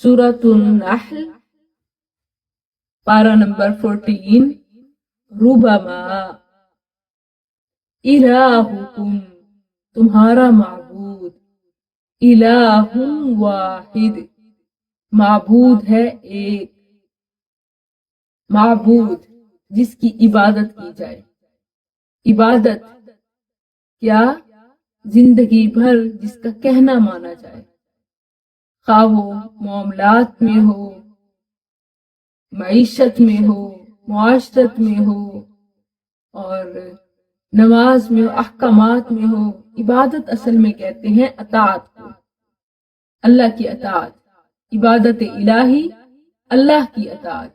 سورۃ النحل پارہ نمبر 14 ربما الہکم تمہارا معبود الہ واحد معبود ہے ایک معبود جس کی عبادت کی جائے عبادت کیا زندگی بھر جس کا کہنا مانا جائے خواہ وہ معاملات میں ہو معیشت میں ہو معاشرت میں ہو اور نماز میں احکامات میں ہو عبادت اصل میں کہتے ہیں اطاعت کو اللہ کی اطاعت عبادت الہی اللہ کی اطاعت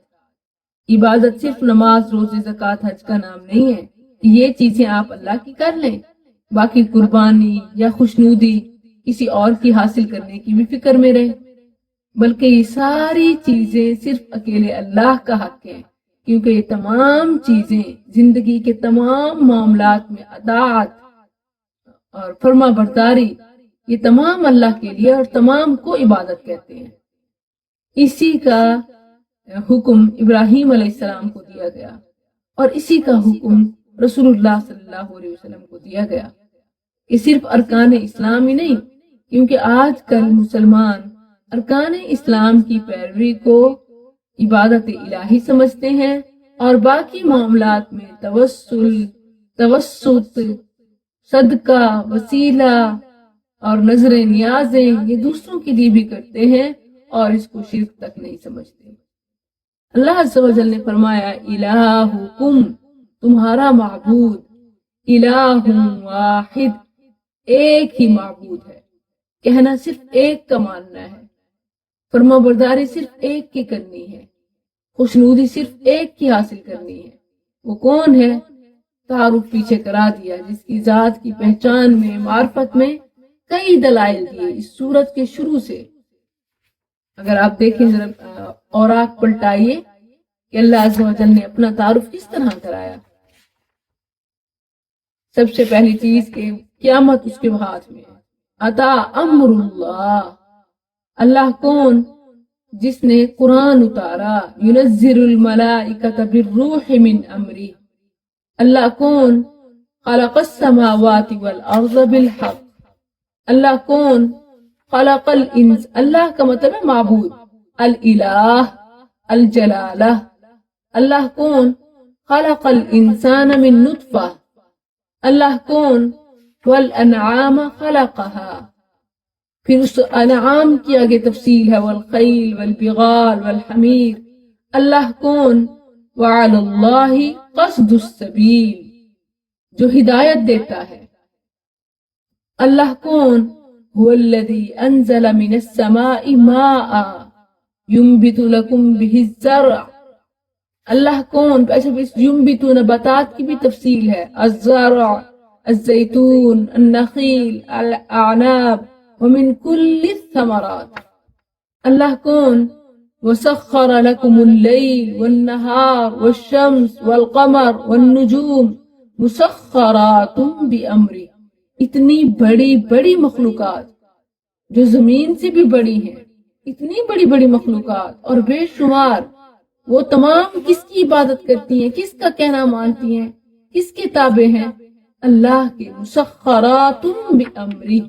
عبادت صرف نماز روزے زکوٰۃ حج کا نام نہیں ہے یہ چیزیں آپ اللہ کی کر لیں باقی قربانی یا خوشنودی کسی اور کی حاصل کرنے کی بھی فکر میں رہے بلکہ یہ ساری چیزیں صرف اکیلے اللہ کا حق ہے کیونکہ یہ تمام چیزیں زندگی کے تمام معاملات میں اطاعت اور فرما برداری یہ تمام اللہ کے لیے اور تمام کو عبادت کہتے ہیں اسی کا حکم ابراہیم علیہ السلام کو دیا گیا اور اسی کا حکم رسول اللہ صلی اللہ علیہ وسلم کو دیا گیا یہ صرف ارکان اسلام ہی نہیں کیونکہ آج کل مسلمان ارکان اسلام کی پیروی کو عبادت الہی سمجھتے ہیں اور باقی معاملات میں توسط صدقہ وسیلہ اور نظر نیازیں یہ دوسروں کے لیے بھی کرتے ہیں اور اس کو شرک تک نہیں سمجھتے اللہ عز و جل نے فرمایا الہکم تمہارا معبود الہ واحد ایک ہی معبود ہے کہنا صرف ایک کا ماننا ہے فرما برداری صرف ایک کی کرنی ہے خوشنودی صرف ایک کی حاصل کرنی ہے وہ کون ہے تعارف پیچھے کرا دیا جس کی ذات کی پہچان میں معرفت میں کئی دلائل دیے اس سورت کے شروع سے اگر آپ دیکھیں ذرا اوراق پلٹائیے کہ اللہ عز و جل نے اپنا تعارف کس طرح کرایا سب سے پہلی چیز کہ قیامت اس کے ہاتھ میں ہے عطا امر اللہ اللہ کون جس نے قرآن اتارا ينزل الملائکۃ بالروح من امری اللہ کون خلق السماوات والارض بالحق اللہ کون خلق الانس اللہ کا مطلب ہے معبود الالہ الجلالہ اللہ کون خلق الانسان من نطفہ اللہ کون والانعام خلقها پھر اس انعام کی آگے تفصیل ہے والخیل والبغال والحمیر اللہ کون وعلی اللہ قصد السبیل جو ہدایت دیتا ہے اللہ کون هو الذي انزل من السماء ماء ينبت لكم به الزرع اللہ کون ایسے ينبت نباتات کی بھی تفصیل ہے الزرع الزیتون النخیل الاعناب ومن كل الثمرات اللہ کون وسخر لكم الليل والنهار والشمس والقمر والنجوم مسخرات بأمره اتنی بڑی بڑی مخلوقات جو زمین سے بھی بڑی ہیں اتنی بڑی بڑی مخلوقات اور بے شمار وہ تمام کس کی عبادت کرتی ہیں کس کا کہنا مانتی ہیں کس کے تابع ہیں اللہ کے مسخرات بأمره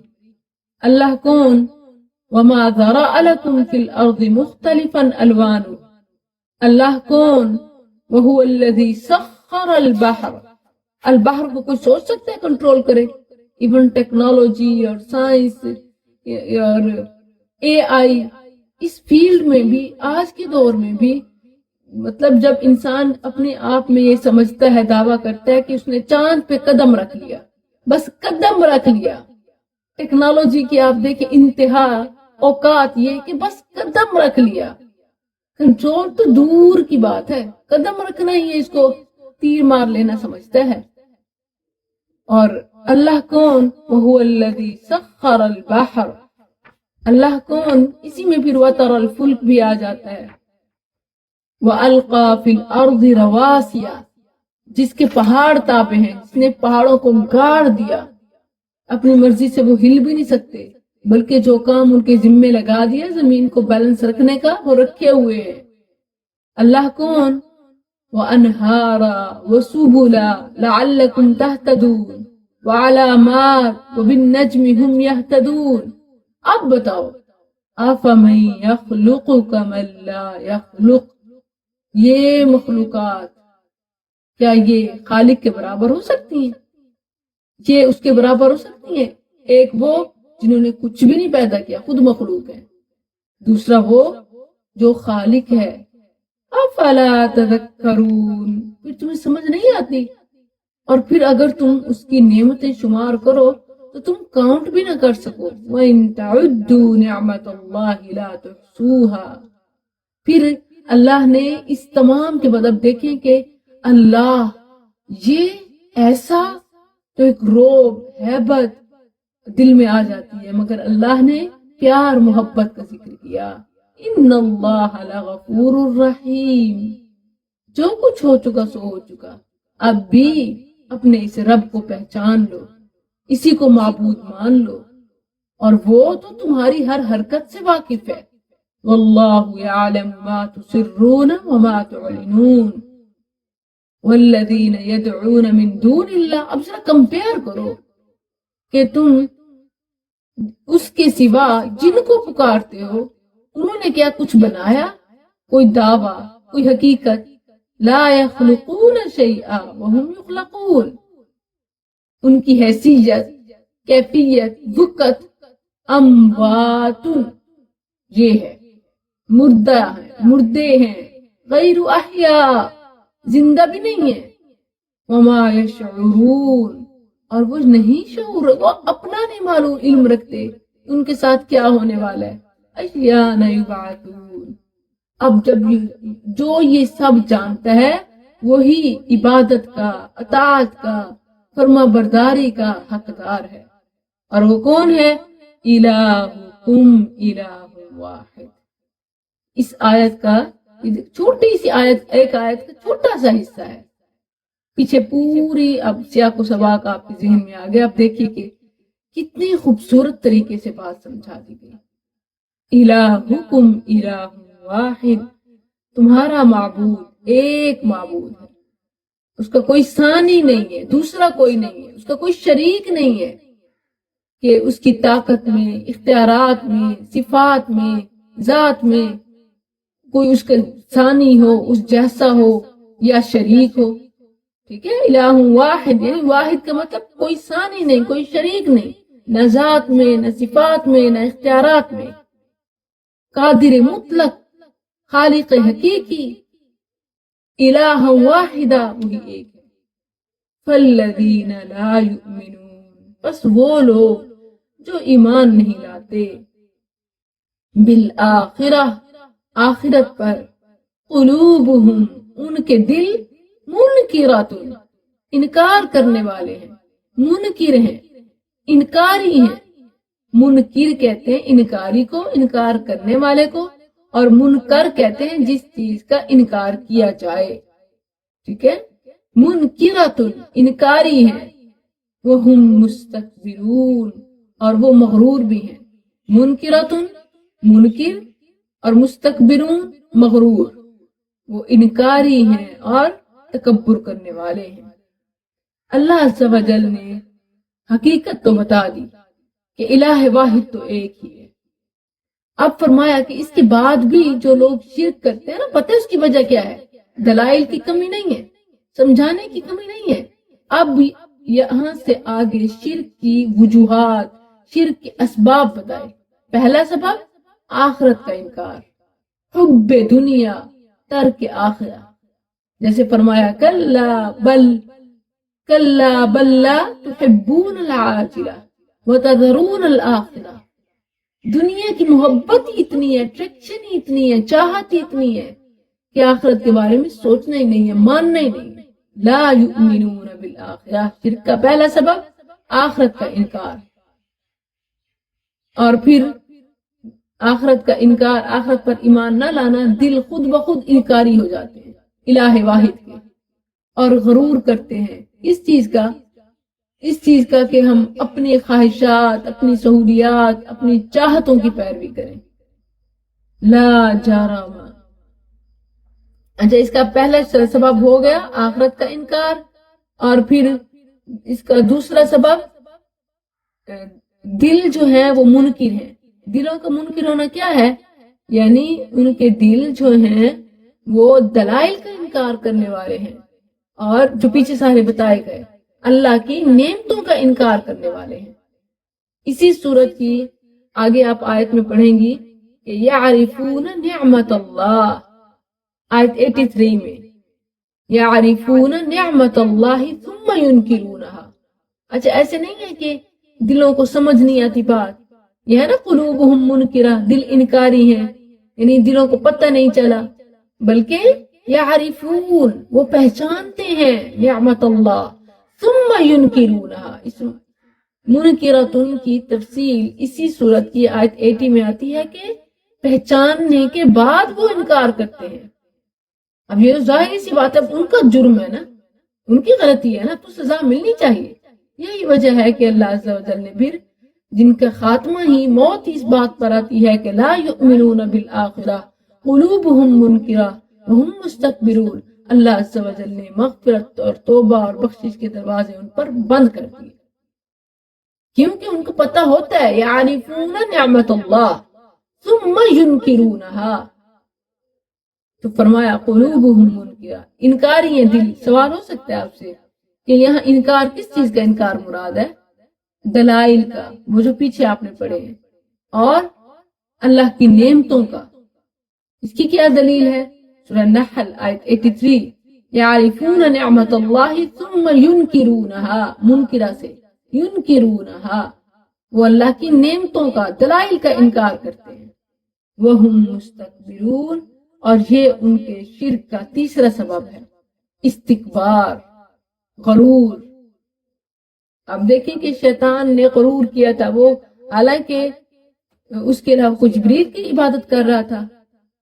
اللہ کون وما ذرأ لكم في الأرض مختلفا ألوانه اللہ کون وهو الذي سخر البحر کو کوئی سوچ سکتا ہے کنٹرول کرے ایون ٹیکنالوجی اور سائنس اور اے آئی اس فیلڈ میں بھی آج کے دور میں بھی مطلب جب انسان اپنے آپ میں یہ سمجھتا ہے دعویٰ کرتا ہے کہ اس نے چاند پہ قدم رکھ لیا بس قدم رکھ لیا ٹیکنالوجی کی آپ دیکھیں انتہا اوقات یہ کہ بس قدم رکھ لیا کنٹرول تو دور کی بات ہے قدم رکھنا ہی اس کو تیر مار لینا سمجھتا ہے اور اللہ کون وهو الذي سخر البحر اللہ کون اسی میں پھر وتر الفلک بھی آ جاتا ہے وَأَلْقَى فِي الْأَرْضِ رَوَاسِيَ جس کے پہاڑ تابع ہیں جس نے پہاڑوں کو گاڑ دیا اپنی مرضی سے وہ ہل بھی نہیں سکتے بلکہ جو کام ان کے ذمے لگا دیا زمین کو بیلنس رکھنے کا وہ رکھے ہوئے ہیں۔ اللہ کون؟ وَأَنْهَارًا وَسُبُلًا لَعَلَّكُمْ تَهْتَدُونَ وَعَلَامَاتٍ وَبِالنَّجْمِ هُمْ يَهْتَدُونَ۔ اب بتاؤ، أَفَمَن يَخْلُقُ كَمَن لَّا يَخْلُقُ، یہ مخلوقات کیا یہ خالق کے برابر ہو سکتی ہیں؟ یہ اس کے برابر ہو سکتی ہیں؟ ایک وہ جنہوں نے کچھ بھی نہیں پیدا کیا، خود مخلوق ہے، دوسرا وہ جو خالق ہے۔ افلا تذکرون، پھر تمہیں سمجھ نہیں آتی؟ اور پھر اگر تم اس کی نعمتیں شمار کرو تو تم کاؤنٹ بھی نہ کر سکو۔ وَإِن تَعُدُّوا نِعْمَةَ اللَّهِ لَا تُحْصُوهَا، پھر اللہ نے اس تمام کے بعد اب دیکھیں کہ اللہ یہ ایسا، تو ایک روب ہیبت دل میں آ جاتی ہے، مگر اللہ نے پیار محبت کا ذکر کیا۔ ان اللہ لغفور الرحیم، جو کچھ ہو چکا سو ہو چکا، اب بھی اپنے اس رب کو پہچان لو، اسی کو معبود مان لو، اور وہ تو تمہاری ہر حرکت سے واقف ہے۔ واللہ یعلم ما تسرون وما تعلنون والذین یدعون من دون اللہ۔ اب ذرا کمپیئر کرو کہ تم اس کے سوا جن کو پکارتے ہو انہوں نے کیا کچھ بنایا؟ کوئی دعویٰ، کوئی حقیقت؟ لا یخلقون شیئا وهم یخلقون، ان کی حیثیت، کیفیت، وقت اموات، یہ ہے مردہ ہیں، مردے ہیں، غیر احیاء، زندہ بھی نہیں ہے۔ وما یشعرون، اور وہ نہیں شعور، وہ اپنا نہیں معلوم علم رکھتے ان کے ساتھ کیا ہونے والا ہے۔ ایان یبعثون، اب جب جو یہ سب جانتا ہے وہی عبادت کا، اطاعت کا، فرما برداری کا حقدار ہے، اور وہ کون ہے؟ الہکم الہ واحد۔ اس آیت کا چھوٹی سی آیت، ایک آیت کا چھوٹا سا حصہ ہے، پیچھے پوری اب سیاق و سباق آپ کے ذہن میں آ گیا۔ اب دیکھیے کہ کتنی خوبصورت طریقے سے بات سمجھا دی گئی۔ الہکم الہ واحد، تمہارا معبود ایک معبود ہے، اس کا کوئی ثانی نہیں ہے، دوسرا کوئی نہیں ہے، اس کا کوئی شریک نہیں ہے کہ اس کی طاقت میں، اختیارات میں، صفات میں، ذات میں کوئی اس کا ثانی ہو، اس جیسا ہو یا شریک ہو۔ ٹھیک ہے، الہ واحد یعنی واحد کا مطلب کوئی ثانی نہیں، کوئی شریک نہیں، نہ ذات میں، نہ صفات میں، نہ اختیارات میں، قادر مطلق، خالق حقیقی، الہ واحدہ، وہی ایک ہے۔ فالذین لا یؤمنون، بس وہ لوگ جو ایمان نہیں لاتے، بالآخرہ، آخرت پر، قلوبہم، ان کے دل، منکرات، انکار کرنے والے ہیں، منکر ہیں، انکاری ہیں۔ منکر کہتے ہیں انکاری کو، انکار کرنے والے کو، اور منکر کہتے ہیں جس چیز کا انکار کیا جائے۔ ٹھیک ہے، منکرات، انکاری ہیں، وہم مستکبرون، اور وہ مغرور بھی ہیں۔ منکرات، منکر، اور مستکبرون، مغرور، وہ انکاری ہیں اور تکبر کرنے والے ہیں۔ اللہ عز و جل نے حقیقت تو بتا دی کہ الہ واحد تو ایک ہی ہے۔ اب فرمایا کہ اس کے بعد بھی جو لوگ شرک کرتے ہیں نا، پتہ ہے اس کی وجہ کیا ہے؟ دلائل کی کمی نہیں ہے، سمجھانے کی کمی نہیں ہے۔ اب یہاں سے آگے شرک کی وجوہات، شرک کے اسباب بتائے۔ پہلا سبب آخرت کا انکار، حب دنیا، ترک آخرہ، جیسے فرمایا کلا بل لا تحبون العاجلہ وتذرون الآخرہ، دنیا کی محبت ہی اتنی ہے، اٹریکشن ہی اتنی ہے، چاہت ہی اتنی ہے کہ آخرت کے بارے میں سوچنا ہی نہیں ہے، ماننا ہی نہیں ہے۔ لا یؤمنون بالآخرہ، شرک کا پہلا سبب آخرت کا انکار، اور پھر آخرت کا انکار، آخرت پر ایمان نہ لانا، دل خود بخود انکاری ہو جاتے ہیں الہ واحد کے، اور غرور کرتے ہیں اس چیز کا اس چیز کا کہ ہم اپنی خواہشات، اپنی سہولیات، اپنی چاہتوں کی پیروی کریں. لا جرم. اچھا، اس کا پہلا سبب ہو گیا آخرت کا انکار، اور پھر اس کا دوسرا سبب دل جو ہے وہ منکر ہے. دلوں کا منکر ہونا کیا ہے؟ یعنی ان کے دل جو ہیں وہ دلائل کا انکار کرنے والے ہیں، اور جو پیچھے سارے بتائے گئے اللہ کی نعمتوں کا انکار کرنے والے ہیں. اسی صورت کی آگے آپ آیت میں پڑھیں گی کہ یعرفون نعمت اللہ، آیت 83 میں یعرفون نعمت اللہ ثم ینکرونہا. اچھا، ایسے نہیں ہے کہ دلوں کو سمجھ نہیں آتی بات. یہ ہے نا قلوبہم منکرہ، دل انکاری ہے، یعنی دلوں کو پتہ نہیں چلا، بلکہ یعرفون، وہ پہچانتے ہیں نعمت اللہ، ثم ینکرونہا. اس منکرتن کی تفصیل اسی صورت کی آیت 80 میں آتی ہے کہ پہچاننے کے بعد وہ انکار کرتے ہیں. اب یہ ظاہری سی بات ہے، ان کا جرم ہے نا، ان کی غلطی ہے نا، تو سزا ملنی چاہیے. یہی وجہ ہے کہ اللہ عز و جل نے پھر جن کا خاتمہ ہی موت اس بات پر آتی ہے کہ لا یؤمنون بالآخرہ قلوبہم منکرہ وہم مستکبرون، اللہ عز و جل نے مغفرت اور توبہ اور بخشش کے دروازے ان پر بند کر دیے، کیونکہ ان کو پتہ ہوتا ہے یعرفون نعمت اللہ ثم ینکرونہا. تو فرمایا قلوبہم منکرہ، انکاری ہیں دل. سوال ہو سکتا ہے آپ سے کہ یہاں انکار کس چیز کا انکار مراد ہے؟ دلائل کا، وہ جو پیچھے آپ نے پڑھے ہیں، اور اللہ کی نعمتوں کا. اس کی کیا دلیل ہے؟ سورہ نحل آیت 83 یعرفون نعمت اللہ ثم ینکرونہا، منکرہ سے ینکرونہا، وہ اللہ کی نعمتوں کا، دلائل کا انکار کرتے ہیں. وہم مستکبرون، اور یہ ان کے شرک کا تیسرا سبب ہے، استکبار، غرور. اب دیکھیں کہ شیطان نے غرور کیا تھا، وہ حالانکہ اس کے علاوہ کچھ جبریل کی عبادت کر رہا تھا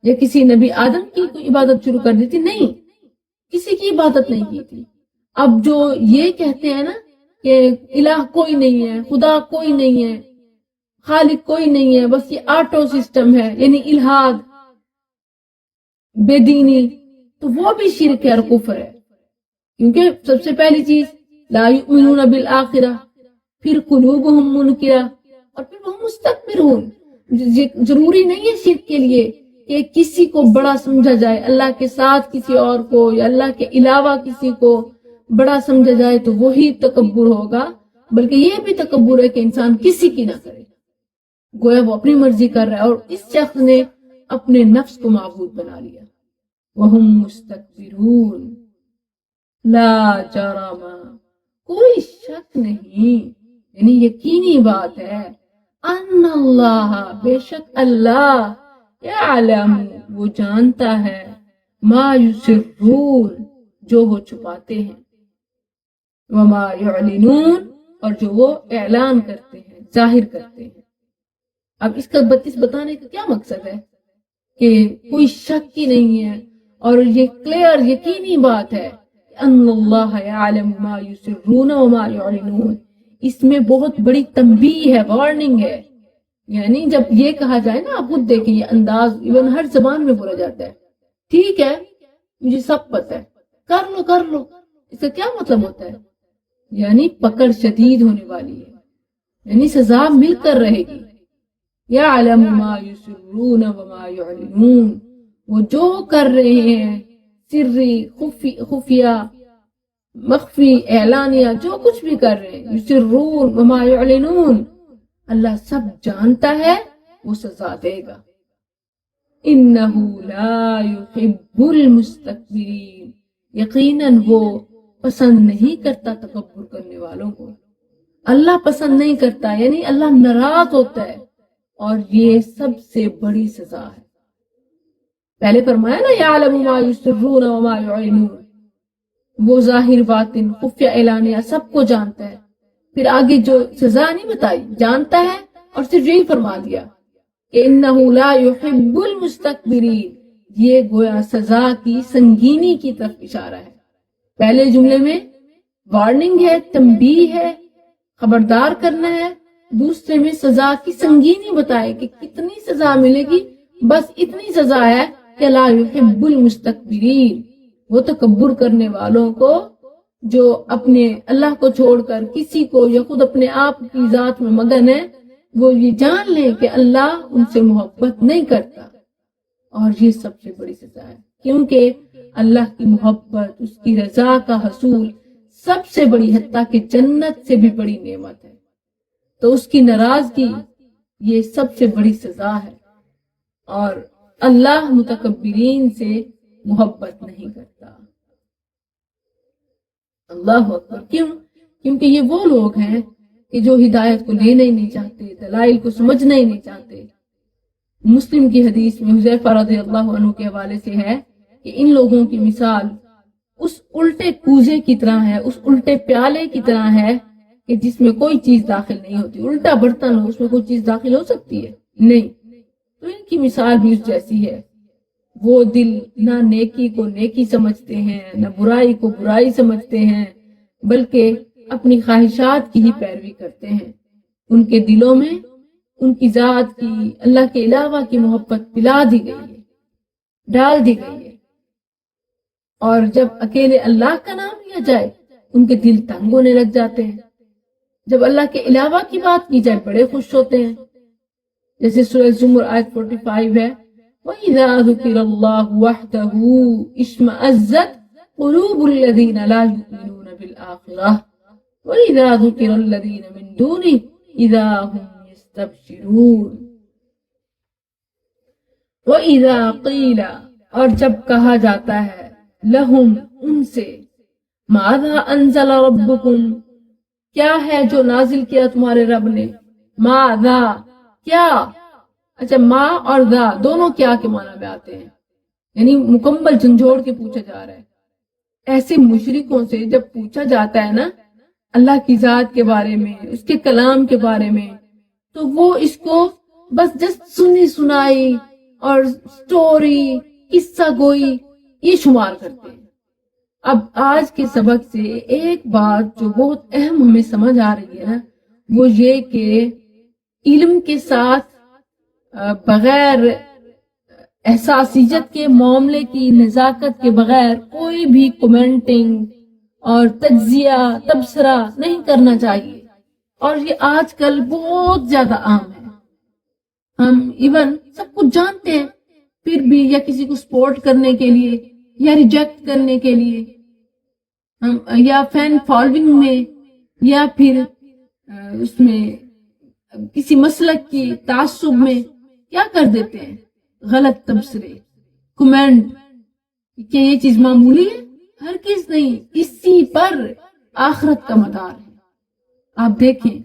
یا کسی نبی آدم کی کوئی عبادت شروع کر دی تھی، نہیں، کسی کی عبادت نہیں کی تھی. اب جو یہ کہتے ہیں نا کہ الہ کوئی نہیں ہے، خدا کوئی نہیں ہے، خالق کوئی نہیں ہے، بس یہ آٹو سسٹم ہے، یعنی الہاد، بے دینی، تو وہ بھی شرک ہے اور کفر ہے. کیونکہ سب سے پہلی چیز لا یؤمنون بالآخرہ، پھر قلوبہم منکرہ، اور پھر وہ مستکبرون. ضروری نہیں ہے شرک کے لیے کہ کسی کو بڑا سمجھا جائے، اللہ کے ساتھ کسی اور کو یا اللہ کے علاوہ کسی کو بڑا سمجھا جائے تو وہی تکبر ہوگا، بلکہ یہ بھی تکبر ہے کہ انسان کسی کی نہ کرے، گویا وہ اپنی مرضی کر رہا ہے، اور اس شخص نے اپنے نفس کو معبود بنا لیا. وہم مستکبرون لا جرم، کوئی شک نہیں، یعنی یقینی بات ہے، ان اللہ، بے شک اللہ، یعلم، وہ جانتا ہے، ما یسرون، جو وہ چھپاتے ہیں، وما یعلنون، اور جو وہ اعلان کرتے ہیں، ظاہر کرتے ہیں. اب اس کا بتانے کا کیا مقصد ہے کہ کوئی شک ہی نہیں ہے، اور یہ کلیئر یقینی بات ہے ان اللہ یعلم ما یسرون وما یعلنون. اس میں بہت بڑی تنبیہ ہے، وارننگ ہے. یعنی جب یہ کہا جائے نا، آپ خود دیکھیں یہ انداز ایون ہر زبان میں بولا جاتا ہے، ٹھیک ہے مجھے سب پتہ ہے، کر لو کر لو، اس کا کیا مطلب ہوتا ہے؟ یعنی پکڑ شدید ہونے والی ہے، یعنی سزا مل کر رہے گی. یعلم ما یسرون وما یعلنون، وہ جو کر رہے ہیں، سری، خفیہ، مخفی، اعلانیہ، جو کچھ بھی کر رہے ہیں، یسرون وما یعلنون، اللہ سب جانتا ہے، وہ سزا دے گا. انہ لا یحب المستکبرین، یقیناً وہ پسند نہیں کرتا تکبر کرنے والوں کو. اللہ پسند نہیں کرتا، یعنی اللہ ناراض ہوتا ہے، اور یہ سب سے بڑی سزا ہے. پہلے فرمایا نا یعلم ما یسرون وما یعلنون، وہ ظاہر باطن، خفیہ، اعلانیہ سب کو جانتا ہے. پھر آگے جو سزا نہیں بتائی، جانتا ہے، اور صرف یہی فرما دیا کہ انہ لا یحب المستکبرین، یہ گویا سزا کی سنگینی کی طرف اشارہ ہے. پہلے جملے میں وارننگ ہے، تنبیہ ہے خبردار کرنا ہے، دوسرے میں سزا کی سنگینی بتائے کہ کتنی سزا ملے گی، بس اتنی سزا ہے کہ لا يحب المستكبرین، وہ تکبر کرنے والوں کو جو اپنے اللہ کو چھوڑ کر کسی کو یا خود اپنے آپ کی ذات میں مگن ہے، وہ یہ جان لیں کہ اللہ ان سے محبت نہیں کرتا، اور یہ سب سے بڑی سزا ہے، کیونکہ اللہ کی محبت، اس کی رضا کا حصول سب سے بڑی، حتیٰ کہ جنت سے بھی بڑی نعمت ہے، تو اس کی ناراضگی یہ سب سے بڑی سزا ہے، اور اللہ متکبرین سے محبت نہیں کرتا۔ اللہ اکبر۔ کیوں؟ کیونکہ یہ وہ لوگ ہیں کہ جو ہدایت کو لینا ہی نہیں چاہتے، دلائل کو سمجھنا ہی نہیں چاہتے۔ مسلم کی حدیث میں حذیفہ رضی اللہ عنہ کے حوالے سے ہے کہ ان لوگوں کی مثال اس الٹے کوزے کی طرح ہے، اس الٹے پیالے کی طرح ہے کہ جس میں کوئی چیز داخل نہیں ہوتی۔ الٹا برتن ہو، اس میں کوئی چیز داخل ہو سکتی ہے؟ نہیں۔ تو ان کی مثال بھی اس جیسی ہے۔ وہ دل نہ نیکی کو نیکی سمجھتے ہیں، نہ برائی کو برائی سمجھتے ہیں، بلکہ اپنی خواہشات کی ہی پیروی کرتے ہیں۔ ان کے دلوں میں ان کی ذات کی، اللہ کے علاوہ کی محبت پلا دی گئی ہے، ڈال دی گئی ہے، اور جب اکیلے اللہ کا نام لیا جائے ان کے دل تنگ ہونے لگ جاتے ہیں، جب اللہ کے علاوہ کی بات کی جائے بڑے خوش ہوتے ہیں۔ جیسے سورہ زمر آیت 45 ہے، وَإِذَا ذُكِرَ اللَّهُ وَحْدَهُ اشْمَأَزَّتْ قُلُوبُ الَّذِينَ لَا يُؤْمِنُونَ بِالْآخِرَةِ وَإِذَا ذُكِرَ الَّذِينَ مِن دُونِهِ إِذَا هُمْ يَسْتَبْشِرُونَ۔ وَإِذَا قِيلَ، اور جب کہا جاتا ہے، لَهُمْ، ان سے، مَاذَا أَنزَلَ رَبُّكُمْ، کیا ہے جو نازل کیا تمہارے رب نے؟ مَاذَا، کیا؟ اچھا، ما اور ذا دونوں کیا کے معنی میں آتے ہیں، یعنی مکمل جھنجھوڑ کے پوچھا جا رہا ہے۔ ایسے مشرکوں سے جب پوچھا جاتا ہے نا اللہ کی ذات کے بارے میں، اس کے کلام کے بارے میں، تو وہ اس کو بس جسٹ سنی سنائی اور سٹوری، قصہ گوئی یہ شمار کرتے ہیں۔ اب آج کے سبق سے ایک بات جو بہت اہم ہمیں سمجھ آ رہی ہے نا، وہ یہ کہ علم کے ساتھ بغیر احساسیت کے معاملے کی نزاکت کے بغیر کوئی بھی کومنٹنگ اور تجزیہ تبصرہ نہیں کرنا چاہیے، اور یہ آج کل بہت زیادہ عام ہے۔ ہم ایون سب کچھ جانتے ہیں، پھر بھی یا کسی کو سپورٹ کرنے کے لیے یا ریجیکٹ کرنے کے لیے ہم یا فین فالوئنگ میں یا پھر اس میں کسی مسلک کی تعصب میں کیا کر دیتے ہیں، غلط تبصرے، کمنٹ، کہ یہ چیز معمولی ہے؟ ہرگز نہیں، اسی پر آخرت کا مدار ہے۔ آپ دیکھیں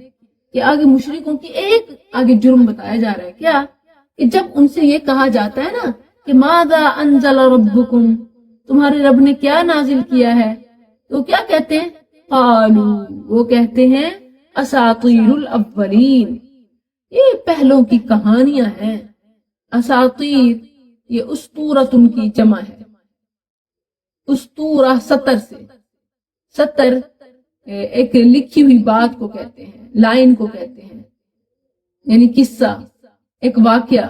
کہ آگے مشرکوں کی ایک آگے جرم بتایا جا رہا ہے، کیا؟ کہ جب ان سے یہ کہا جاتا ہے نا کہ ماذا انزل ربکم، تمہارے رب نے کیا نازل کیا ہے، تو کیا کہتے ہیں؟ قالو، وہ کہتے ہیں اساطیر الاولین، یہ پہلوں کی کہانیاں ہیں۔ اساطیر یہ اسطورتن کی جمع ہے، اسطورہ سطر سے، سطر ایک لکھی ہوئی بات کو کہتے ہیں، لائن کو کہتے ہیں، یعنی قصہ، ایک واقعہ۔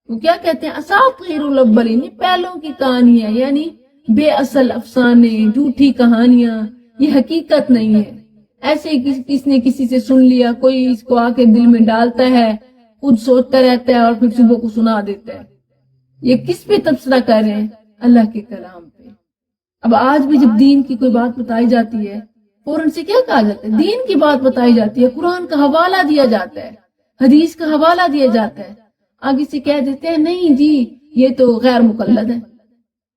وہ کیا کہتے ہیں؟ اساطیر الاولین، یہ پہلوں کی کہانی ہے، یعنی بے اصل افسانے، جھوٹی کہانیاں، یہ حقیقت نہیں ہے۔ ایسے کس نے کسی سے سن لیا، کوئی اس کو آ کے دل میں ڈالتا ہے، خود سوچتا رہتا ہے اور پھر صبح کو سنا دیتا ہے۔ یہ کس پہ تبصرہ کر رہے ہیں؟ اللہ کے کلام پہ۔ اب آج بھی جب دین کی کوئی بات بتائی جاتی ہے، فوراً سے کیا کہا جاتا ہے؟ دین کی بات بتائی جاتی ہے، قرآن کا حوالہ دیا جاتا ہے، حدیث کا حوالہ دیا جاتا ہے، آگے سے کہہ دیتے ہیں نہیں جی یہ تو غیر مقلد ہے،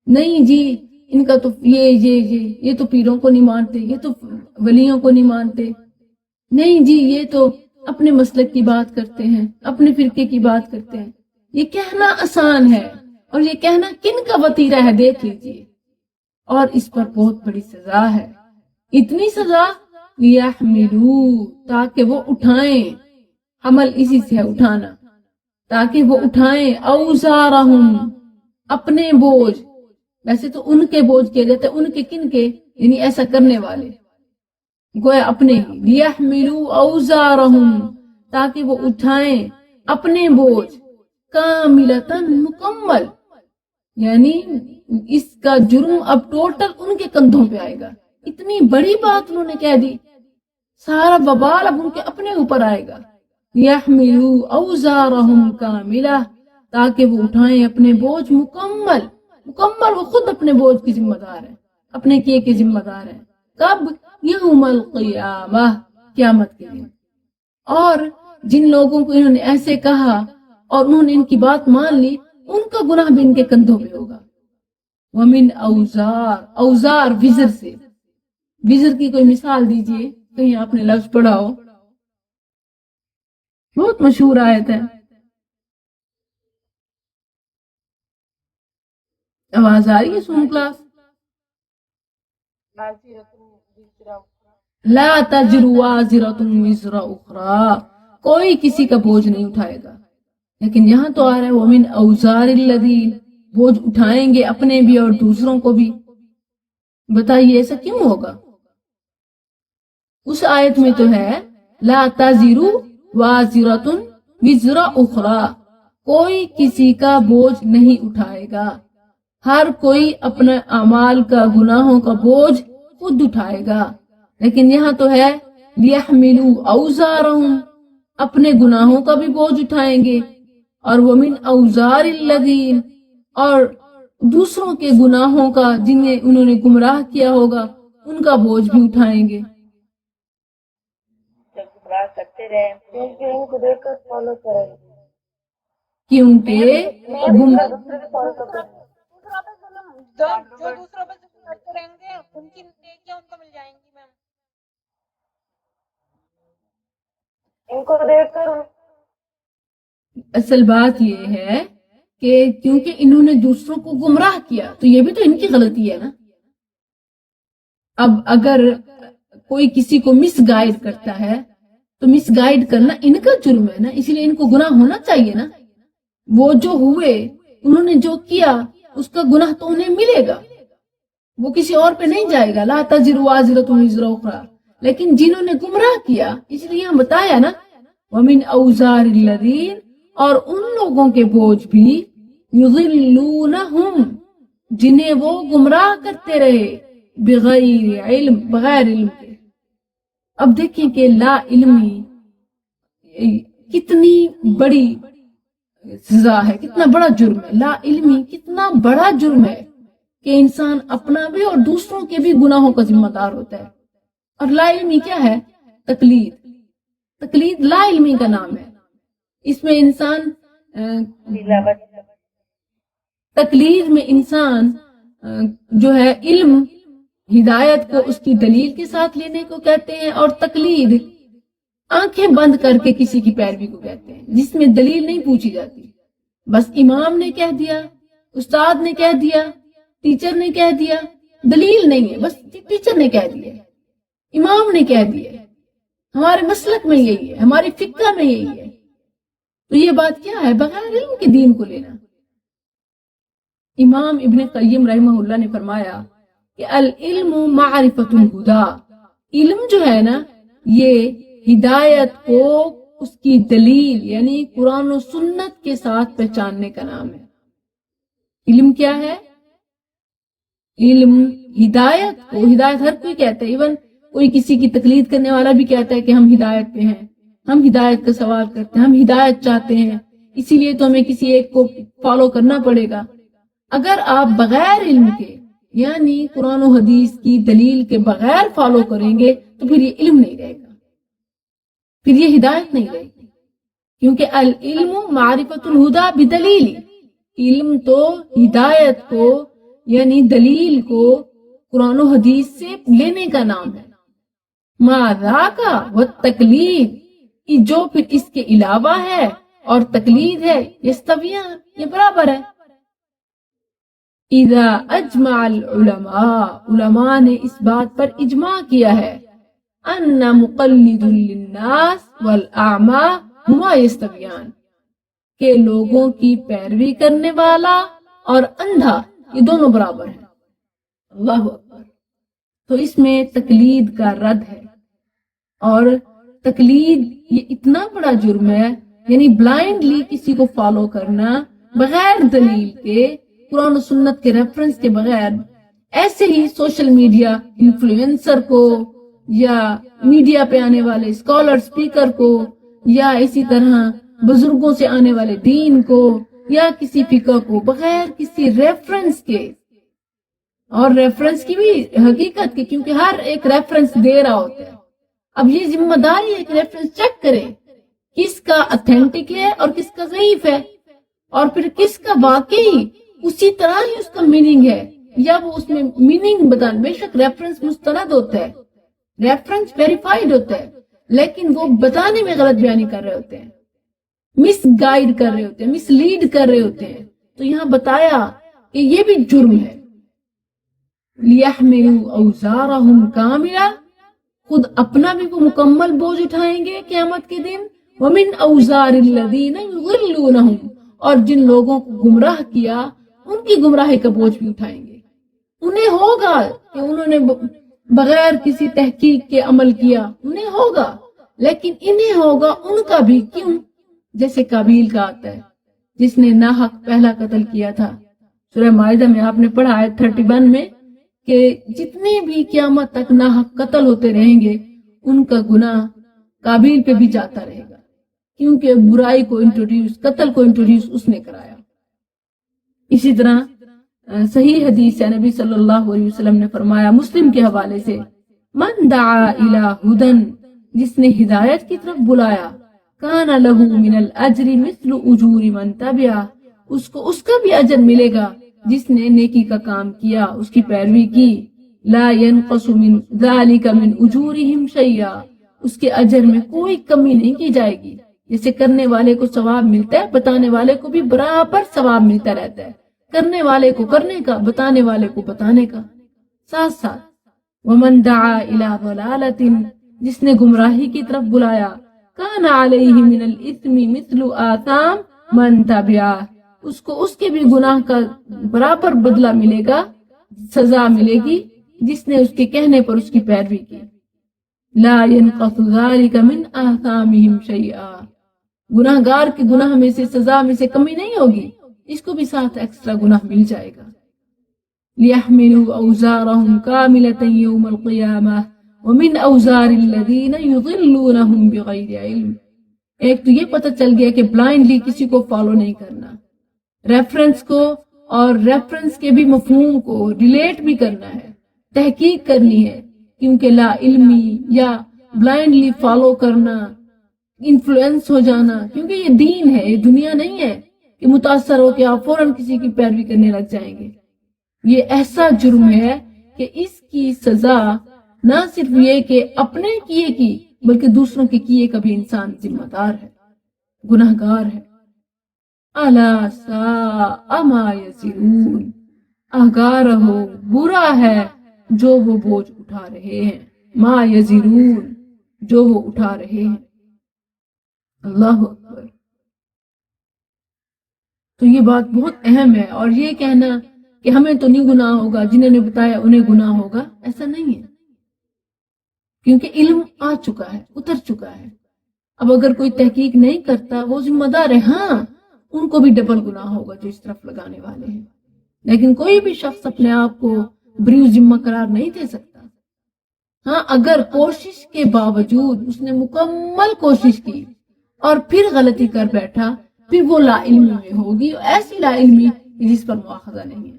نہیں جی ان کا تو یہ تو پیروں کو نہیں مانتے، یہ تو ولیوں کو نہیں مانتے، نہیں جی یہ تو اپنے مسلک کی بات کرتے ہیں، اپنے فرقے کی بات کرتے ہیں۔ یہ کہنا آسان ہے، اور یہ کہنا کن کا وتیرہ ہے دیکھ لیجئے، اور اس پر بہت بڑی سزا ہے۔ اتنی سزا لیحملوا، تاکہ وہ اٹھائیں، حمل اسی سے ہے اٹھانا، تاکہ وہ اٹھائیں اوزارہم، اپنے بوجھ۔ ویسے تو ان کے بوجھ کیا جاتا ہے، ان کے کن کے؟ یعنی ایسا کرنے والے، گویا اپنے ہی، لیحملوا اوزارہم تاکہ وہ اٹھائیں اپنے بوجھ، کاملتاً مکمل، یعنی اس کا جرم اب ٹوٹل ان کے کندھوں پہ آئے گا. اتنی بڑی بات انہوں نے کہہ دی، سارا وبال اب ان کے اپنے اوپر آئے گا. لیحملوا اوزارہم کاملہ تاکہ وہ اٹھائیں اپنے بوجھ مکمل. وہ خود اپنے بوجھ کی ذمہ دار ہے، اپنے کیے کے ذمہ دار ہے. کب؟ یوم القیامہ، قیامت کے دن. اور جن لوگوں کو انہوں نے ایسے کہا اور انہوں نے ان کی بات مان لی، ان کا گناہ بھی ان کے کندھوں پہ ہوگا. ومن اوزار، اوزار وزر سے. وزر کی کوئی مثال دیجئے، کہیں آپ نے لفظ پڑھا ہو، بہت مشہور آیت ہے. آواز آ رہی ہے سون کلاس؟ لا تزر وازرۃ وزر اخری، کوئی کسی کا بوجھ نہیں اٹھائے گا. لیکن یہاں تو آ رہا ہے ومن اوزار الذین، بوجھ اٹھائیں گے اپنے بھی اور دوسروں کو بھی. بتائیے ایسا کیوں ہوگا؟ اس آیت میں تو ہے لا تزر وازرۃ وزر اخری، کوئی کسی کا بوجھ نہیں اٹھائے گا، ہر کوئی اپنے اعمال کا، گناہوں کا بوجھ خود اٹھائے گا. لیکن یہاں تو ہے لیحملوا اوزارہم، اپنے گناہوں کا بھی بوجھ اٹھائیں گے، اور ومن اوزار الذین، اور دوسروں کے گناہوں کا جنہیں انہوں نے گمراہ کیا ہوگا ان کا بوجھ بھی اٹھائیں گے. کرتے رہے کیونکہ ان کو دیکھ کر فالو کریں گے، کیونکہ دوسرے کو فالو کریں گے. جو دوسروں پہ کرتے رہیں گے ان کی نیکیاں ان کو مل جائیں گی میم. ان کو دیکھ کر اصل بات یہ ہے کہ کیونکہ انہوں نے دوسروں کو گمراہ کیا تو یہ بھی تو ان کی غلطی ہے نا. اب اگر کوئی کسی کو مس گائیڈ کرتا ہے تو مس گائیڈ کرنا ان کا جرم ہے نا، اس لیے ان کو گناہ ہونا چاہیے نا. وہ جو ہوئے، انہوں نے جو کیا، اس کا گناہ تو انہیں ملے گا، وہ کسی اور پہ نہیں جائے گا. لا تزر وازرۃ وزر اخری. لیکن جنہوں نے گمراہ کیا، اس لیے ہم بتایا نا ومن اوزار الذین، اور ان لوگوں کے بوجھ بھی یضلونہم، جنہیں وہ گمراہ کرتے رہے بغیر علم، بغیر علم کے. اب دیکھیں کہ لا علمی کتنی بڑی سزا ہے، کتنا بڑا جرم ہے. لا علمی کتنا بڑا جرم ہے کہ انسان اپنا بھی اور دوسروں کے بھی گناہوں کا ذمہ دار ہوتا ہے. اور لا علمی کیا ہے؟ تقلید. تقلید لا علمی کا نام ہے. اس میں انسان تقلید میں انسان جو ہے علم، ہدایت کو اس کی دلیل کے ساتھ لینے کو کہتے ہیں، اور تقلید آنکھیں بند کر کے کسی کی پیروی کو کہتے ہیں جس میں دلیل نہیں پوچھی جاتی. بس امام نے کہہ دیا، استاد نے کہہ دیا، ٹیچر نے کہہ دیا، دلیل نہیں ہے، بس ٹیچر نے کہہ دیا، امام نے کہہ دیا. ہمارے مسلک میں یہی ہے، ہماری فقہ میں یہی ہے. تو یہ بات کیا ہے؟ بغیر علم کے دین کو لینا. امام ابن قیم رحمہ اللہ نے فرمایا کہ العلم معرفت الہدا، علم جو ہے نا یہ ہدایت کو اس کی دلیل یعنی قرآن و سنت کے ساتھ پہچاننے کا نام ہے. علم کیا ہے؟ علم ہدایت کو، ہدایت ہر کوئی کہتا ہے، ایون کوئی کسی کی تقلید کرنے والا بھی کہتا ہے کہ ہم ہدایت پہ ہیں، ہم ہدایت کا سوال کرتے ہیں، ہم ہدایت چاہتے ہیں، اسی لیے تو ہمیں کسی ایک کو فالو کرنا پڑے گا. اگر آپ بغیر علم کے یعنی قرآن و حدیث کی دلیل کے بغیر فالو کریں گے تو پھر یہ علم نہیں رہے گا، پھر یہ ہدایت نہیں رہے گی. کیونکہ العلم معرفت الہدا بدلیل، علم تو ہدایت کو یعنی دلیل کو قرآن و حدیث سے لینے کا نام ہے. ما ذاک والتقلید، جو پھر اس کے علاوہ ہے اور تقلید ہے، یستویان، یہ برابر ہے. اذا اجمع العلماء، علماء نے اس بات پر اجماع کیا ہے ان مقلد للناس والاعمى ہما یستویان، کہ لوگوں کی پیروی کرنے والا اور اندھا یہ دونوں برابر ہیں. اللہ اکبر. تو اس میں تقلید کا رد ہے اور تقلید یہ اتنا بڑا جرم ہے، یعنی بلائنڈلی کسی کو فالو کرنا بغیر دلیل کے، قرآن و سنت کے ریفرنس کے بغیر. ایسے ہی سوشل میڈیا انفلوئنسر کو یا میڈیا پہ آنے والے اسکالر اسپیکر کو یا اسی طرح بزرگوں سے آنے والے دین کو یا کسی فقہ کو بغیر کسی ریفرنس کے، اور ریفرنس کی بھی حقیقت کی، کیونکہ ہر ایک ریفرنس دے رہا ہوتا ہے. اب یہ ذمہ داری ہے کہ ریفرنس چیک کرے کس کا اتھینٹک ہے اور کس کا ضعیف ہے، اور پھر کس کا واقعی اسی طرح ہی اس کا میننگ ہے یا وہ اس میں میننگ بتانا. بے شک ریفرنس مستند ہوتا ہے، ریفرنس ویریفائڈ ہوتا ہے، لیکن وہ بتانے میں غلط بیانی کر رہے ہوتے ہیں، مس گائیڈ کر رہے ہوتے ہیں، مس لیڈ کر رہے ہوتے ہیں. تو یہاں بتایا کہ یہ بھی جرم ہے. لِيَحْمِلُوا أَوْزَارَهُمْ كَامِلَةً، خود اپنا بھی وہ مکمل بوجھ اٹھائیں گے قیامت کے دن. وَمِنْ أَوْزَارِ الَّذِينَ يُضِلُّونَهُمْ، اور جن لوگوں کو گمراہ کیا ان کی گمراہی کا بوجھ بھی اٹھائیں گے. انہیں ہوگا کہ انہوں نے بغیر کسی تحقیق کے عمل کیا، انہیں ہوگا، لیکن انہیں ہوگا ان کا بھی. کیوں؟ جیسے قابیل کا آتا ہے جس نے ناحق پہلا قتل کیا تھا. سورہ مائدہ میں آپ نے پڑھا آیت 31 میں کہ جتنے بھی قیامت تک ناحق قتل ہوتے رہیں گے ان کا گناہ قابیل پہ بھی جاتا رہے گا، کیونکہ برائی کو انٹروڈیوس، قتل کو انٹروڈیوس اس نے کرایا. اسی طرح صحیح حدیث ہے، نبی صلی اللہ علیہ وسلم نے فرمایا مسلم کے حوالے سے، من دعا الی ہدن، جس نے ہدایت کی طرف بلایا، کان لہ من الاجر مثل اجور من تبعہ، اس کو اس کا بھی اجر ملے گا جس نے نیکی کا کام کیا، اس کی پیروی کی. لا ينقص من ذلك من اجورهم شیئا، اس کے اجر میں کوئی کمی نہیں کی جائے گی. جیسے کرنے والے کو ثواب ملتا ہے، بتانے والے کو بھی برابر ثواب ملتا رہتا ہے، کرنے والے کو کرنے کا، بتانے والے کو بتانے کا ساتھ ساتھ. ومن دعا الى ضلالة، جس نے گمراہی کی طرف بلایا، کان علیہ من الاثم مثل آثام من تبعہ، اس کو اس کے بھی گناہ کا برابر بدلہ ملے گا، سزا ملے گی جس نے اس کے کہنے پر اس کی پیروی کی. لا ينقص ذلك من آثامهم شیئا، گناہ گار کے گناہ میں سے، سزا میں سے کمی نہیں ہوگی، اس کو بھی ساتھ ایکسٹرا گناہ مل جائے گا. لِيَحْمِلُوا أَوْزَارَهُمْ كَامِلَةً يَوْمَ الْقِيَامَةِ وَمِنْ أَوْزَارِ الَّذِينَ يُضِلُّونَهُمْ بِغَيْرِ عِلْمٍ. ایک تو یہ پتہ چل گیا کہ بلائنڈلی کسی کو فالو نہیں کرنا، ریفرنس کو اور ریفرنس کے بھی مفہوم کو ریلیٹ بھی کرنا ہے، تحقیق کرنی ہے، کیونکہ لا علمی یا بلائنڈلی فالو کرنا، انفلوئنس ہو جانا، کیونکہ یہ دین ہے، یہ دنیا نہیں ہے کہ متاثر ہو کے آپ فوراً کسی کی پیروی کرنے لگ جائیں گے. یہ ایسا جرم ہے کہ اس کی سزا نہ صرف یہ کہ اپنے کیے کی بلکہ دوسروں کے کیے کا بھی انسان ذمہ دار ہے، گناہ گار ہے. الا ساء ما یزرون، آگاہ رہو برا ہے جو وہ بوجھ اٹھا رہے ہیں، ما یزرون، جو وہ اٹھا رہے ہیں. اللہ اکبر. تو یہ بات بہت اہم ہے، اور یہ کہنا کہ ہمیں تو نہیں گناہ ہوگا، جنہوں نے بتایا انہیں گناہ ہوگا، ایسا نہیں ہے، کیونکہ علم آ چکا ہے، اتر چکا ہے. اب اگر کوئی تحقیق نہیں کرتا وہ ذمہ دار ہے، ہاں ان کو بھی ڈبل گناہ ہوگا جو اس طرف لگانے والے ہیں، لیکن کوئی بھی شخص اپنے آپ کو بری ذمہ قرار نہیں دے سکتا. ہاں اگر کوشش کے باوجود اس نے مکمل کوشش کی اور پھر غلطی کر بیٹھا، پھر وہ لا علمی میں ہوگی، ایسی لا علمی جس پر مواخذہ نہیں ہے.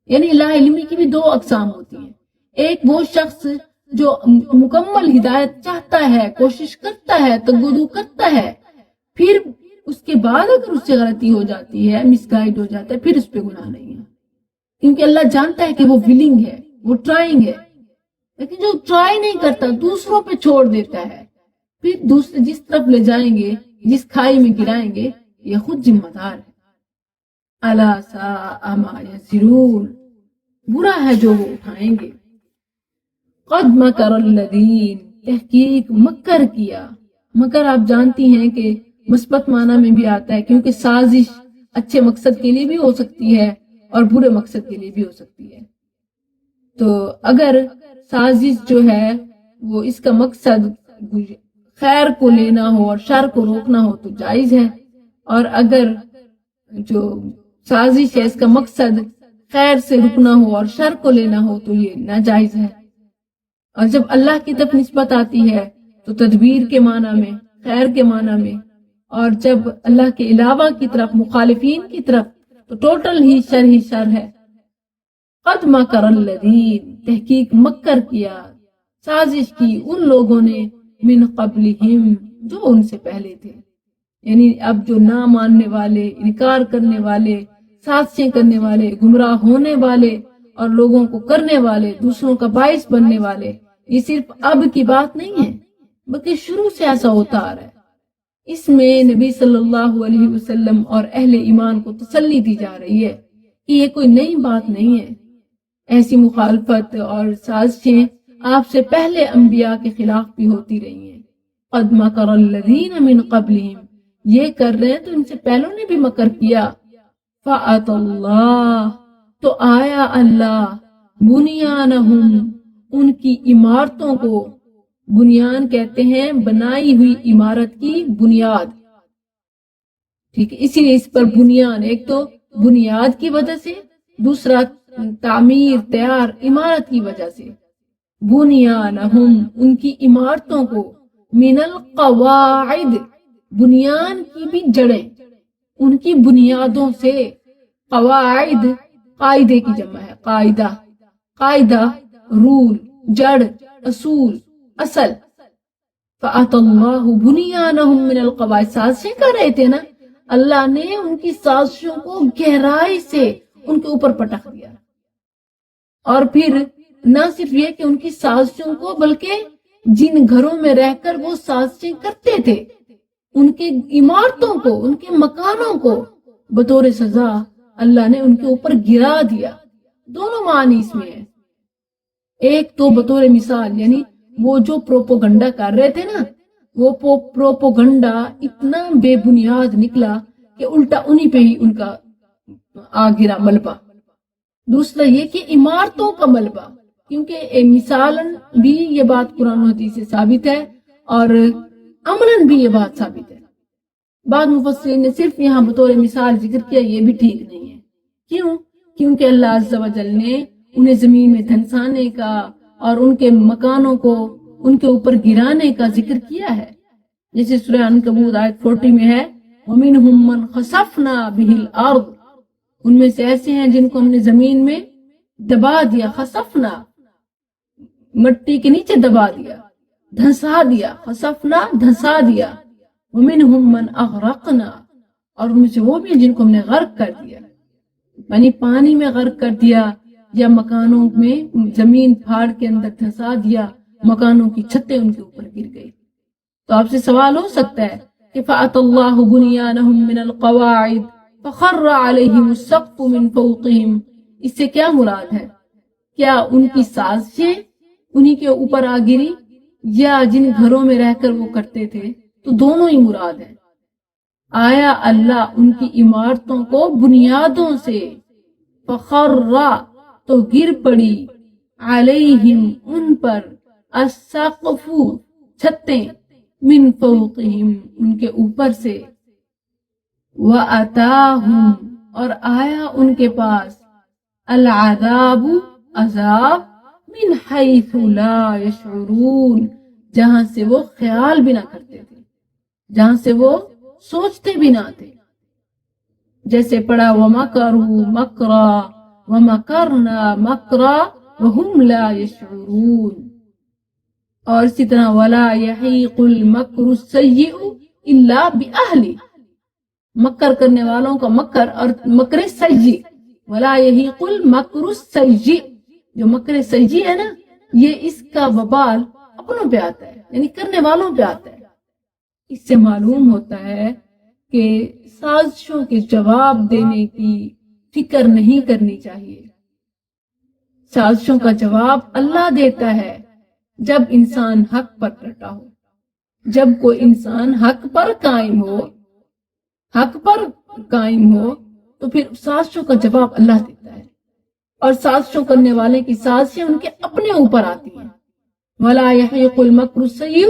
یعنی لا علمی کی بھی دو اقسام ہوتی ہیں. ایک وہ شخص جو مکمل ہدایت چاہتا ہے، کوشش کرتا ہے، تگدو کرتا ہے، پھر اس کے بعد اگر اس سے غلطی ہو جاتی ہے، مس گائیڈ ہو جاتا ہے، پھر اس پہ گناہ نہیں ہے، کیونکہ اللہ جانتا ہے کہ وہ ولنگ ہے، وہ ٹرائنگ ہے. لیکن جو ٹرائی نہیں کرتا، دوسروں پہ چھوڑ دیتا ہے، پھر دوسرے جس طرف لے جائیں گے، جس کھائی میں گرائیں گے، یہ خود ذمہ دار ہے. الا ساء ما یزرون، برا ہے جو وہ اٹھائیں گے. قد مکر الذین، تحقیق مکر کیا. مکر آپ جانتی ہیں کہ مثبت معنی میں بھی آتا ہے، کیونکہ سازش اچھے مقصد کے لیے بھی ہو سکتی ہے اور برے مقصد کے لیے بھی ہو سکتی ہے. تو اگر سازش جو ہے وہ اس کا مقصد خیر کو لینا ہو اور شر کو روکنا ہو تو جائز ہے، اور اگر جو سازش ہے اس کا مقصد خیر سے رکنا ہو اور شر کو لینا ہو تو یہ ناجائز ہے۔ اور جب اللہ کی طرف نسبت آتی ہے تو تدبیر کے معنی میں، خیر کے معنی میں، اور جب اللہ کے علاوہ کی طرف، مخالفین کی طرف، تو ٹوٹل ہی شر ہے۔ قد مکر الذین، تحقیق مکر کیا، سازش کی ان لوگوں نے، من قبلہم، جو ان سے پہلے تھے، یعنی اب جو نہ ماننے والے، انکار کرنے والے، سازشیں کرنے والے، گمراہ ہونے والے اور لوگوں کو کرنے والے، دوسروں کا باعث بننے والے، یہ صرف اب کی بات نہیں ہے بلکہ شروع سے ایسا ہوتا آ رہا ہے۔ اس میں نبی صلی اللہ علیہ وسلم اور اہل ایمان کو تسلی دی جا رہی ہے کہ یہ کوئی نئی بات نہیں ہے۔ ایسی مخالفت اور سازشیں آپ سے پہلے انبیاء کے خلاف بھی ہوتی رہی ہیں۔ قد مکر الذین من قبلہم، یہ کر رہے ہیں تو ان سے پہلوں نے بھی مکر کیا۔ فأتی اللہ، تو آیا اللہ، بنیانہم، ان کی عمارتوں کو، بنیان کہتے ہیں بنائی ہوئی عمارت کی بنیاد، ٹھیک ہے، اسی لیے اس پر بنیان، ایک تو بنیاد کی وجہ سے، دوسرا تعمیر، تیار، عمارت کی وجہ سے۔ بنیانہم، ان کی عمارتوں کو، من القواعد، بنیان کی بھی جڑیں، ان کی بنیادوں سے۔ قواعد قاعدے کی جمع ہے، قاعدہ، قاعدہ رول، جڑ، اصول، اصل۔ فأتی اللہ بنیانہم من القواعد، سازشیں کر رہے تھے نا، اللہ نے ان کی سازشوں کو گہرائی سے ان کے اوپر پٹخ دیا۔ اور پھر نہ صرف یہ کہ ان کی سازشوں کو، بلکہ جن گھروں میں رہ کر وہ سازشیں کرتے تھے، ان کی عمارتوں کو، ان کے مکانوں کو بطور سزا اللہ نے ان کے اوپر گرا دیا۔ دونوں معنی اس میں ہے، ایک تو بطور مثال، یعنی وہ جو پروپوگنڈا کر رہے تھے نا، وہ پروپوگنڈا اتنا بے بنیاد نکلا کہ الٹا انہی پہ ہی ان کا آ گرا ملبہ۔ دوسرا یہ کہ عمارتوں کا ملبہ، کیونکہ مثالاً بھی یہ بات قرآن و حدیث سے ثابت ہے اور عملاً بھی یہ بات ثابت ہے۔ بعض مفسرین نے صرف یہاں بطور مثال ذکر کیا، یہ بھی ٹھیک نہیں ہے۔ کیوں؟ کیونکہ اللہ عز و جل نے انہیں زمین میں دھنسانے کا اور ان کے مکانوں کو ان کے اوپر گرانے کا ذکر کیا ہے، جیسے سورہ عنکبوت آیت 40 میں ہے، وَمِنْهُمْ مَنْ خَسَفْنَا بِهِ الْأَرْضِ، ان میں سے ایسے ہیں جن کو ہم نے زمین میں دبا دیا، خسفنا، مٹی کے نیچے دبا دیا، دھنسا دیا، خسفنا، دھنسا دیا۔ وَمِنْهُمْ مَنْ أَغْرَقْنَا، اور ان میں سے وہ بھی ہیں جن کو ہم نے غرق کر دیا، یعنی پانی میں غرق کر دیا یا مکانوں میں زمین پھاڑ کے اندر دھنسا دیا، مکانوں کی چھتیں ان کے اوپر گر گئی۔ تو آپ سے سوال ہو سکتا ہے کہ فَأَتَى اللَّهُ بُنْيَانَهُمْ مِنَ الْقَوَاعِدِ فَخَرَّ عَلَيْهِمُ السَّقْفُ مِنْ فَوْقِهِمْ، اس سے کیا مراد ہے؟ کیا ان کی سازشیں انہی کے اوپر آ گری، یا جن گھروں میں رہ کر وہ کرتے تھے؟ تو دونوں ہی مراد ہیں۔ آیا اللہ ان کی عمارتوں کو بنیادوں سے، فخر، تو گر پڑی، علیہم، ان پر، السقف، چھتیں، من فوقہم، ان کے اوپر سے، وَأَتَاهُمْ، اور آیا ان کے پاس، العذاب، عذاب، من حیث لا یشعرون، جہاں سے وہ خیال بھی نہ کرتے تھے، جہاں سے وہ سوچتے بھی نہ تھے۔ جیسے پڑھا وَمَكَرُوا مَكْرًا وَمَكَرْنَا مَكْرًا وَهُمْ لَا يَشْعُرُونَ، اور اسی طرح وَلَا يَحِيقُ الْمَكْرُ السَّيِّئُ إِلَّا بِأَهْلِهِ، مکر کرنے والوں کا مکر، اور مکر سیئ، وَلَا يَحِيقُ الْمَكْرُ السَّيِّئُ، جو مکر سیئ ہے نا، یہ اس کا وبال اپنوں پہ آتا ہے، یعنی کرنے والوں پہ آتا ہے۔ اس سے معلوم ہوتا ہے کہ سازشوں کے جواب دینے کی فکر نہیں کرنی چاہیے۔ سازشوں کا جواب اللہ دیتا ہے جب انسان حق پر ڈٹا ہو، جب کوئی انسان حق پر قائم ہو، حق پر قائم ہو تو پھر سازشوں کا جواب اللہ دیتا ہے، اور سازشوں کرنے والے کی سازشیں ان کے اپنے اوپر آتی ہیں۔ وَلَا يَحِيقُ الْمَكْرُ السَّيِّئُ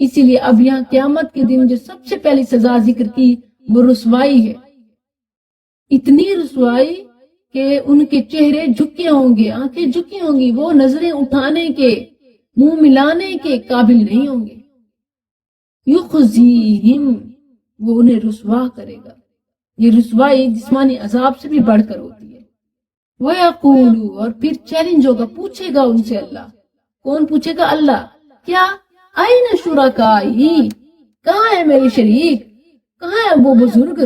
اسی لیے اب یہاں قیامت کے دن جو سب سے پہلی سزا ذکر کی وہ رسوائی ہے. اتنی رسوائی کہ ان کے چہرے جھکے ہوں گے, آنکھیں جھکی ہوں گی, وہ نظریں اٹھانے کے, منہ ملانے کے قابل نہیں ہوں گے. یخزیہم, وہ انہیں رسوا کرے گا. یہ رسوائی جسمانی عذاب سے بھی بڑھ کر ہوتی ہے. وَيَقُولُ, اور پھر چیلنج ہوگا, پوچھے گا ان سے اللہ. کون پوچھے گا؟ اللہ. کیا؟ اَيْنَ شُرَكَائِي, کہاں ہے میرے شریک, کہاں ہے وہ بزرگ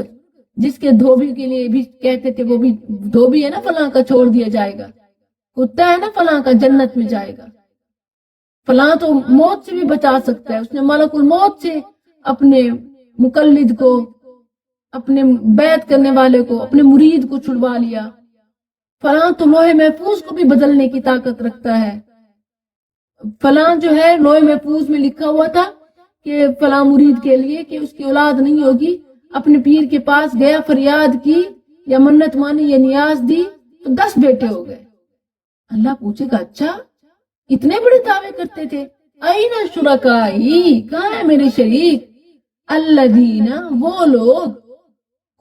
جس کے دھوبی کے لیے بھی کہتے تھے وہ بھی دھوبی ہے نا فلاں کا چھوڑ دیا جائے گا, کتا ہے نا فلاں کا جنت میں جائے گا, فلاں تو موت سے بھی بچا سکتا ہے, اس نے ملک الموت سے اپنے مقلد کو, اپنے بیعت کرنے والے کو, اپنے مرید کو چھڑوا لیا, فلاں تو لوح محفوظ کو بھی بدلنے کی طاقت رکھتا ہے, فلاں جو ہے لوح محفوظ میں لکھا ہوا تھا کہ فلاں مرید کے لیے کہ اس کی اولاد نہیں ہوگی, اپنے پیر کے پاس گیا, فریاد کی یا منت مانی یا نیاز دی تو 10 بیٹے ہو گئے. اللہ پوچھے گا اچھا اتنے بڑے دعوے کرتے تھے, اینا شرکائی, کہاں ہے میرے شریک, الذین, وہ لوگ,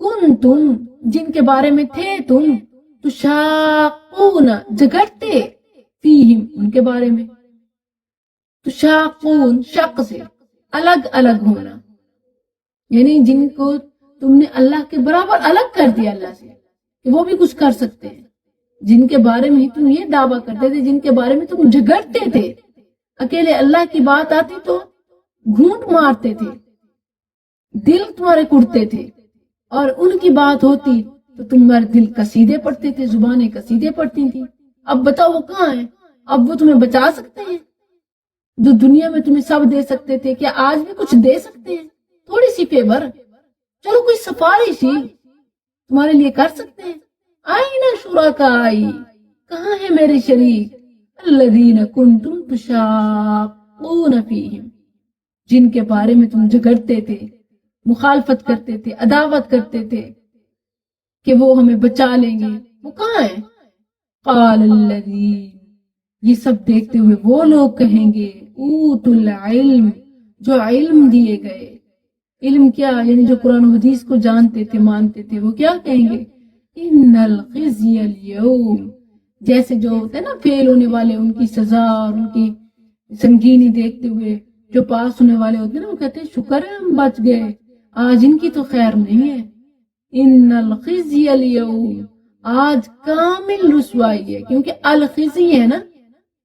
کنتم, جن کے بارے میں تھے تم, تشاقون, جھگڑتے, فیہم, ان کے بارے میں. تشاقون, شق سے الگ الگ ہونا, یعنی جن کو تم نے اللہ کے برابر الگ کر دیا اللہ سے کہ وہ بھی کچھ کر سکتے ہیں, جن کے بارے میں تم یہ دعویٰ کرتے تھے, جن کے بارے میں تم جھگڑتے تھے, اکیلے اللہ کی بات آتی تو گھونٹ مارتے تھے, دل تمہارے کڑتے تھے, اور ان کی بات ہوتی تو تمہارے دل قصیدے پڑھتے تھے, زبانیں قصیدے پڑھتی تھیں. اب بتاؤ وہ کہاں ہیں؟ اب وہ تمہیں بچا سکتے ہیں؟ جو دنیا میں تمہیں سب دے سکتے تھے, کیا آج بھی کچھ دے سکتے ہیں؟ تھوڑی سی فیور, چلو کوئی سفارش ہی تمہارے لیے کر سکتے ہیں. آئین شرکائی, کہاں ہے میرے شریک, الذین کنتم تشاقون فیہم, جن کے بارے میں تم جھگڑتے تھے, مخالفت کرتے تھے, عداوت کرتے تھے کہ وہ ہمیں بچا لیں گے, وہ کہاں ہیں؟ قال الذین, یہ سب دیکھتے ہوئے وہ لوگ کہیں گے, اوتوا العلم, جو علم دیے گئے. علم کیا؟ یعنی جو قرآن و حدیث کو جانتے تھے, مانتے تھے, وہ کیا کہیں گے؟ ان الخزي اليوم, جیسے جو ہوتے ہیں نا فیل ہونے والے, ان کی سزا اور ان کی سنگینی دیکھتے ہوئے جو پاس ہونے والے ہوتے ہیں نا, وہ کہتے ہیں شکر ہے ہم بچ گئے, آج ان کی تو خیر نہیں ہے. ان الخزي اليوم, آج کامل رسوائی ہے, کیونکہ الخزي ہے نا,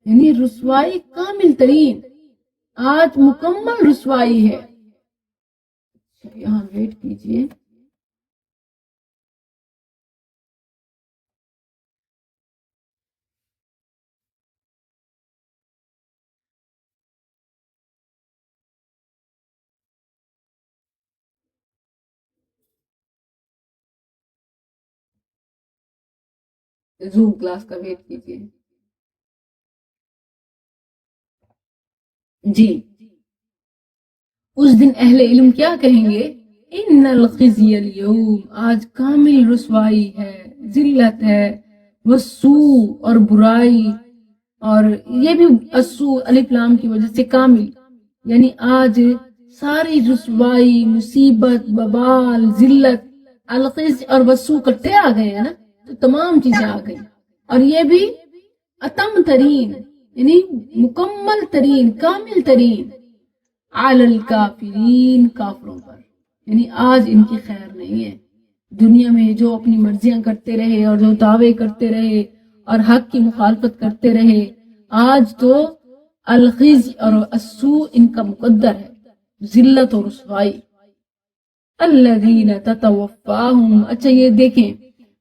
یعنی رسوائی کامل ترین, آج مکمل رسوائی ہے. یہاں ویٹ کیجئے. زوم کلاس کا ویٹ کیجئے. جی, اس دن اہل علم کیا کہیں گے؟ ان الخزي اليوم, آج کامل رسوائی ہے, ذلت ہے, والسوء, اور برائی, اور یہ بھی السوء الف لام کی وجہ سے کامل, یعنی آج ساری رسوائی, مصیبت, ببال, ذلت, الخزي اور والسوء کٹے آ گئے ہیں نا, تو تمام چیزیں آ گئی. اور یہ بھی اتم ترین, یعنی مکمل ترین, کامل ترین, علی الکافرین, کافروں پر, یعنی آج ان کی خیر نہیں ہے. دنیا میں جو اپنی مرضیاں کرتے رہے اور جو دعوے کرتے رہے اور حق کی مخالفت کرتے رہے, آج تو الخزي اور السوء ان کا مقدر ہے, ذلت اور رسوائی. الذین تتوفاہم, اچھا یہ دیکھیں,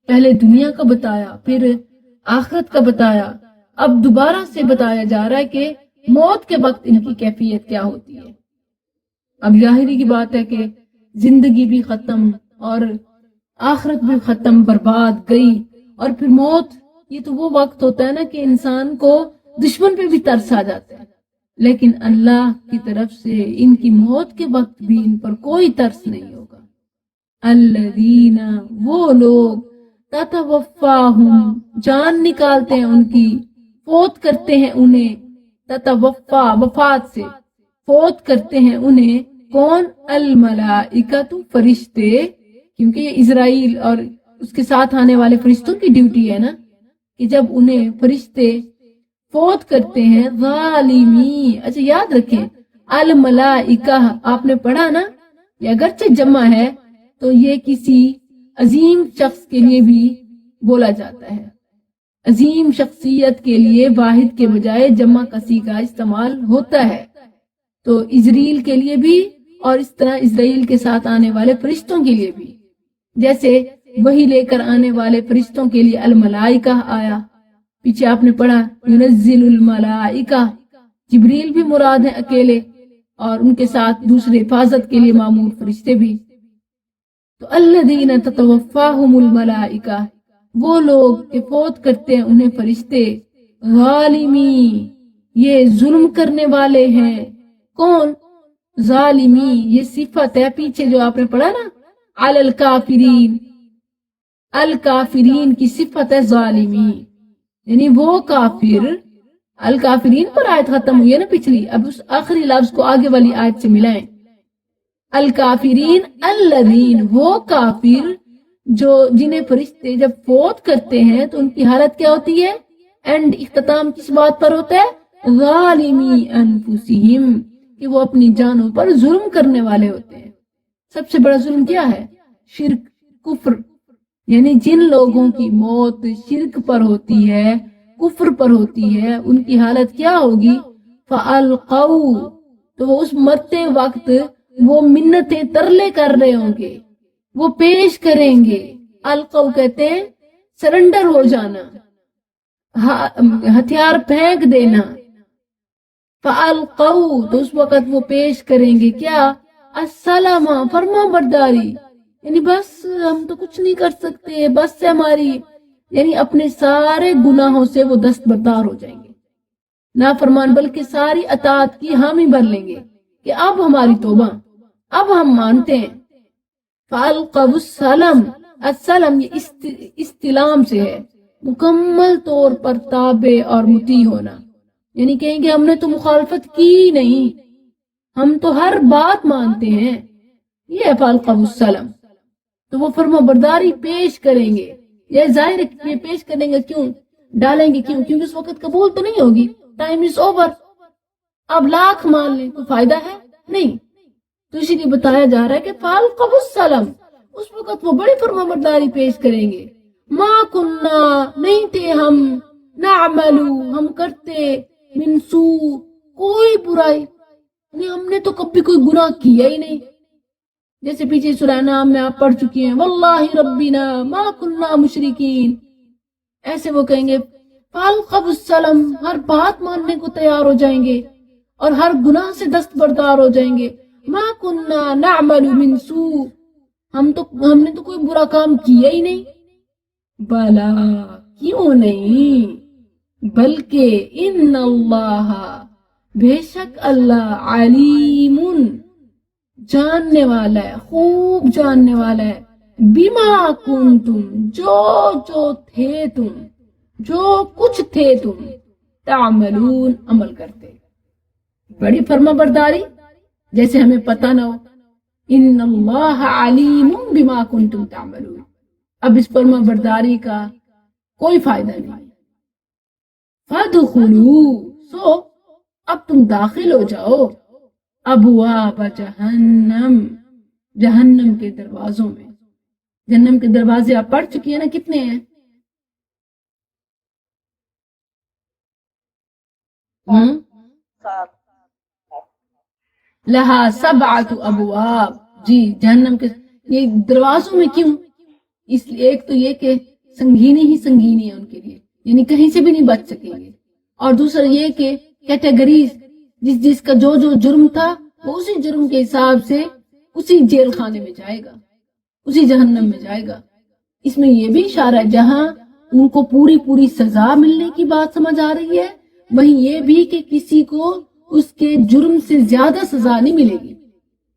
پہلے دنیا کا بتایا, پھر آخرت کا بتایا, اب دوبارہ سے بتایا جا رہا ہے کہ موت کے وقت ان کی کیفیت کیا ہوتی ہے. اب ظاہری کی بات ہے کہ زندگی بھی ختم اور آخرت بھی ختم, برباد گئی, اور پھر موت, یہ تو وہ وقت ہوتا ہے نا کہ انسان کو دشمن پہ بھی ترس آ جاتا ہے, لیکن اللہ کی طرف سے ان کی موت کے وقت بھی ان پر کوئی ترس نہیں ہوگا. الذین, وہ لوگ, تتوفاہم, جان نکالتے ہیں ان کی, فوت کرتے ہیں انہیں, تتوفا, وفات سے, فوت کرتے ہیں انہیں کون؟ الملائکۃ فرشتے، کیونکہ یہ اسرائیل اور اس کے ساتھ آنے والے فرشتوں کی ڈیوٹی ہے نا کہ جب انہیں فرشتے فوت کرتے ہیں ظالمی، اچھا یاد رکھیں الملائکہ آپ نے پڑھا نا، یہ اگرچہ جمع ہے تو یہ کسی عظیم شخص کے لیے بھی بولا جاتا ہے، عظیم شخصیت کے لیے واحد کے بجائے جمع کسی کا استعمال ہوتا ہے، تو اسرائیل کے لیے بھی اور اس طرح اسرائیل کے ساتھ آنے والے فرشتوں کے لیے بھی، جیسے وہی لے کر آنے والے فرشتوں کے لیے الملائکہ آیا، پیچھے آپ نے پڑھا ينزل الملائکہ، جبریل بھی مراد ہے اکیلے اور ان کے ساتھ دوسرے حفاظت کے لیے معمور فرشتے بھی۔ تو الذین تتوفاہم الملائکہ، وہ لوگ کہ فوت کرتے ہیں انہیں فرشتے، ظالمی، یہ ظلم کرنے والے ہیں، کون؟ ظالمی، یہ صفت ہے پیچھے جو آپ نے پڑھا نا علی الکافرین، الکافرین کی صفت ہے ظالمی، یعنی وہ کافر، الکافرین پر آیت ختم ہوئی ہے نا پچھلی، اب اس آخری لفظ کو آگے والی آیت سے ملائیں، الکافرین الذین، وہ کافر جو جنہیں فرشتے جب فوت کرتے ہیں تو ان کی حالت کیا ہوتی ہے؟ اینڈ اختتام کس بات پر ہوتا ہے؟ ظالمی انفسہم، کہ وہ اپنی جانوں پر ظلم کرنے والے ہوتے ہیں۔ سب سے بڑا ظلم کیا ہے؟ شرک، کفر، یعنی جن لوگوں کی موت شرک پر ہوتی ہے، کفر پر ہوتی ہے، ان کی حالت کیا ہوگی؟ فَأَلْقَوْا، تو وہ اس مرتے وقت وہ منتیں ترلے کر رہے ہوں گے، وہ پیش کریں گے، القو کہتے ہیں سرنڈر ہو جانا، ہتھیار پھینک دینا، فَأَلْقَوْا، تو اس وقت وہ پیش کریں گے کیا؟ السلام، فرما برداری، یعنی بس ہم تو کچھ نہیں کر سکتے، بس سے ہماری، یعنی اپنے سارے گناہوں سے وہ دستبردار ہو جائیں گے، نافرمان بلکہ ساری اطاعت کی حامی بھر لیں گے کہ اب ہماری توبہ، اب ہم مانتے ہیں۔ فَأَلْقَوْا السَّلَمَ، السلم یہ استلام سے ہے، مکمل طور پر تابع اور مطیع ہونا، یعنی کہیں گے ہم نے تو مخالفت کی نہیں، ہم تو ہر بات مانتے ہیں، یہ ہے فَأَلْقَوْا السَّلَمَ، تو وہ فرما برداری پیش کریں گے، یہ ظاہر ہے کہ پیش کریں گے، کیوں ڈالیں گے، کیوں؟ کیونکہ اس وقت قبول تو نہیں ہوگی، ٹائم از اوور، اب لاکھ مان لیں تو فائدہ ہے نہیں، تو اسی لیے بتایا جا رہا ہے کہ فَأَلْقَوْا السَّلَمَ، اس وقت وہ بڑی فرما برداری پیش کریں گے، ما کننا، نہیں تھے ہم، نعملو، ہم کرتے، من سوء، کوئی برائی، یعنی ہم نے تو کبھی کوئی گناہ کیا ہی نہیں، جیسے پیچھے سورہ نام میں آپ پڑھ چکی ہیں واللہ ربنا ما کننا مشرکین، ایسے وہ کہیں گے فَأَلْقَوْا السَّلَمَ، ہر بات ماننے کو تیار ہو جائیں گے اور ہر گناہ سے دستبردار ہو جائیں گے، ما کننا نعمل من سوء، ہم نے تو کوئی برا کام کیا ہی نہیں، بلا، کیوں نہیں، بلکہ ان اللہ، بے شک اللہ، علیم، جاننے والا ہے، خوب جاننے والا ہے، بما کنتم، جو تھے تم، جو کچھ تھے تم، تعملون، عمل کرتے، بڑی فرما برداری، جیسے ہمیں پتہ نہ ہو، ان اللہ علیم بما کنتم تعملون، اب اس فرما برداری کا کوئی فائدہ نہیں، فادخلوا، سو اب تم داخل ہو جاؤ، ابواب جہنم، جہنم کے دروازوں میں، جہنم کے دروازے آپ پڑھ چکی ہیں نا، کتنے ہیں؟ لہا سبعۃ ابواب، جی جہنم کے یہ دروازوں میں کیوں؟ اس لیے ایک تو یہ کہ سنگینی ہی سنگینی ہے ان کے لیے، یعنی کہیں سے بھی نہیں بچ سکیں گے، اور دوسرا یہ کہ کیٹیگریز، جس کا جو جرم تھا وہ اسی جرم کے حساب سے اسی جیل خانے میں جائے گا، اسی جہنم میں جائے گا۔ اس میں یہ بھی اشارہ ہے جہاں ان کو پوری سزا ملنے کی بات سمجھ آ رہی ہے، وہیں یہ بھی کہ کسی کو اس کے جرم سے زیادہ سزا نہیں ملے گی،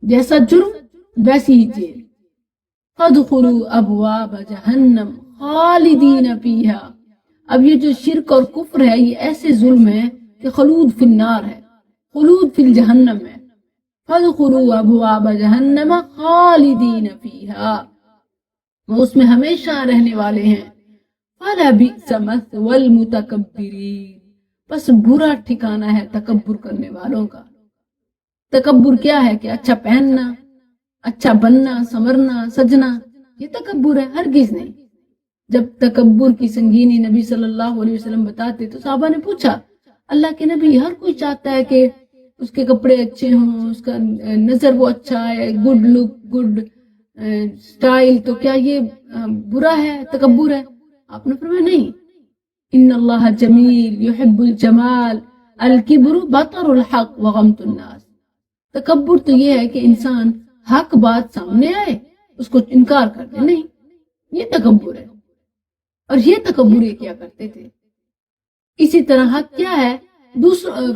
جیسا جرم ویسی ہی جیل۔ فادخلوا ابواب جہنم خالدین فیہا، اب یہ جو شرک اور کفر ہے یہ ایسے ظلم ہے کہ خلود فی النار ہے، خلود فی الجہنم ہے، فادخلوا ابواب جہنم خالدین فیہا، وہ اس میں ہمیشہ رہنے والے ہیں، فلبئس مثوى المتکبرین، بس برا ٹھکانہ ہے تکبر کرنے والوں کا۔ تکبر کیا ہے کہ اچھا پہننا، اچھا بننا، سنورنا، سجنا، یہ تکبر ہے؟ ہرگز نہیں۔ جب تکبر کی سنگینی نبی صلی اللہ علیہ وسلم بتاتے تو صحابہ نے پوچھا اللہ کے نبی، ہر کوئی چاہتا ہے کہ اس کے کپڑے اچھے ہوں، اس کا نظر وہ اچھا ہے، گڈ لک، گڈ سٹائل، تو کیا یہ برا ہے، تکبر ہے؟ آپ نے فرمایا نہیں، ان اللہ جمیل یحب الجمال، الکبر بطر الحق وغمط الناس۔ تکبر تو یہ ہے کہ انسان حق بات سامنے آئے اس کو انکار کر دے، نہیں، یہ تکبر ہے۔ اور یہ تکبر یہ کیا کرتے تھے۔ اسی طرح حق کیا ہے،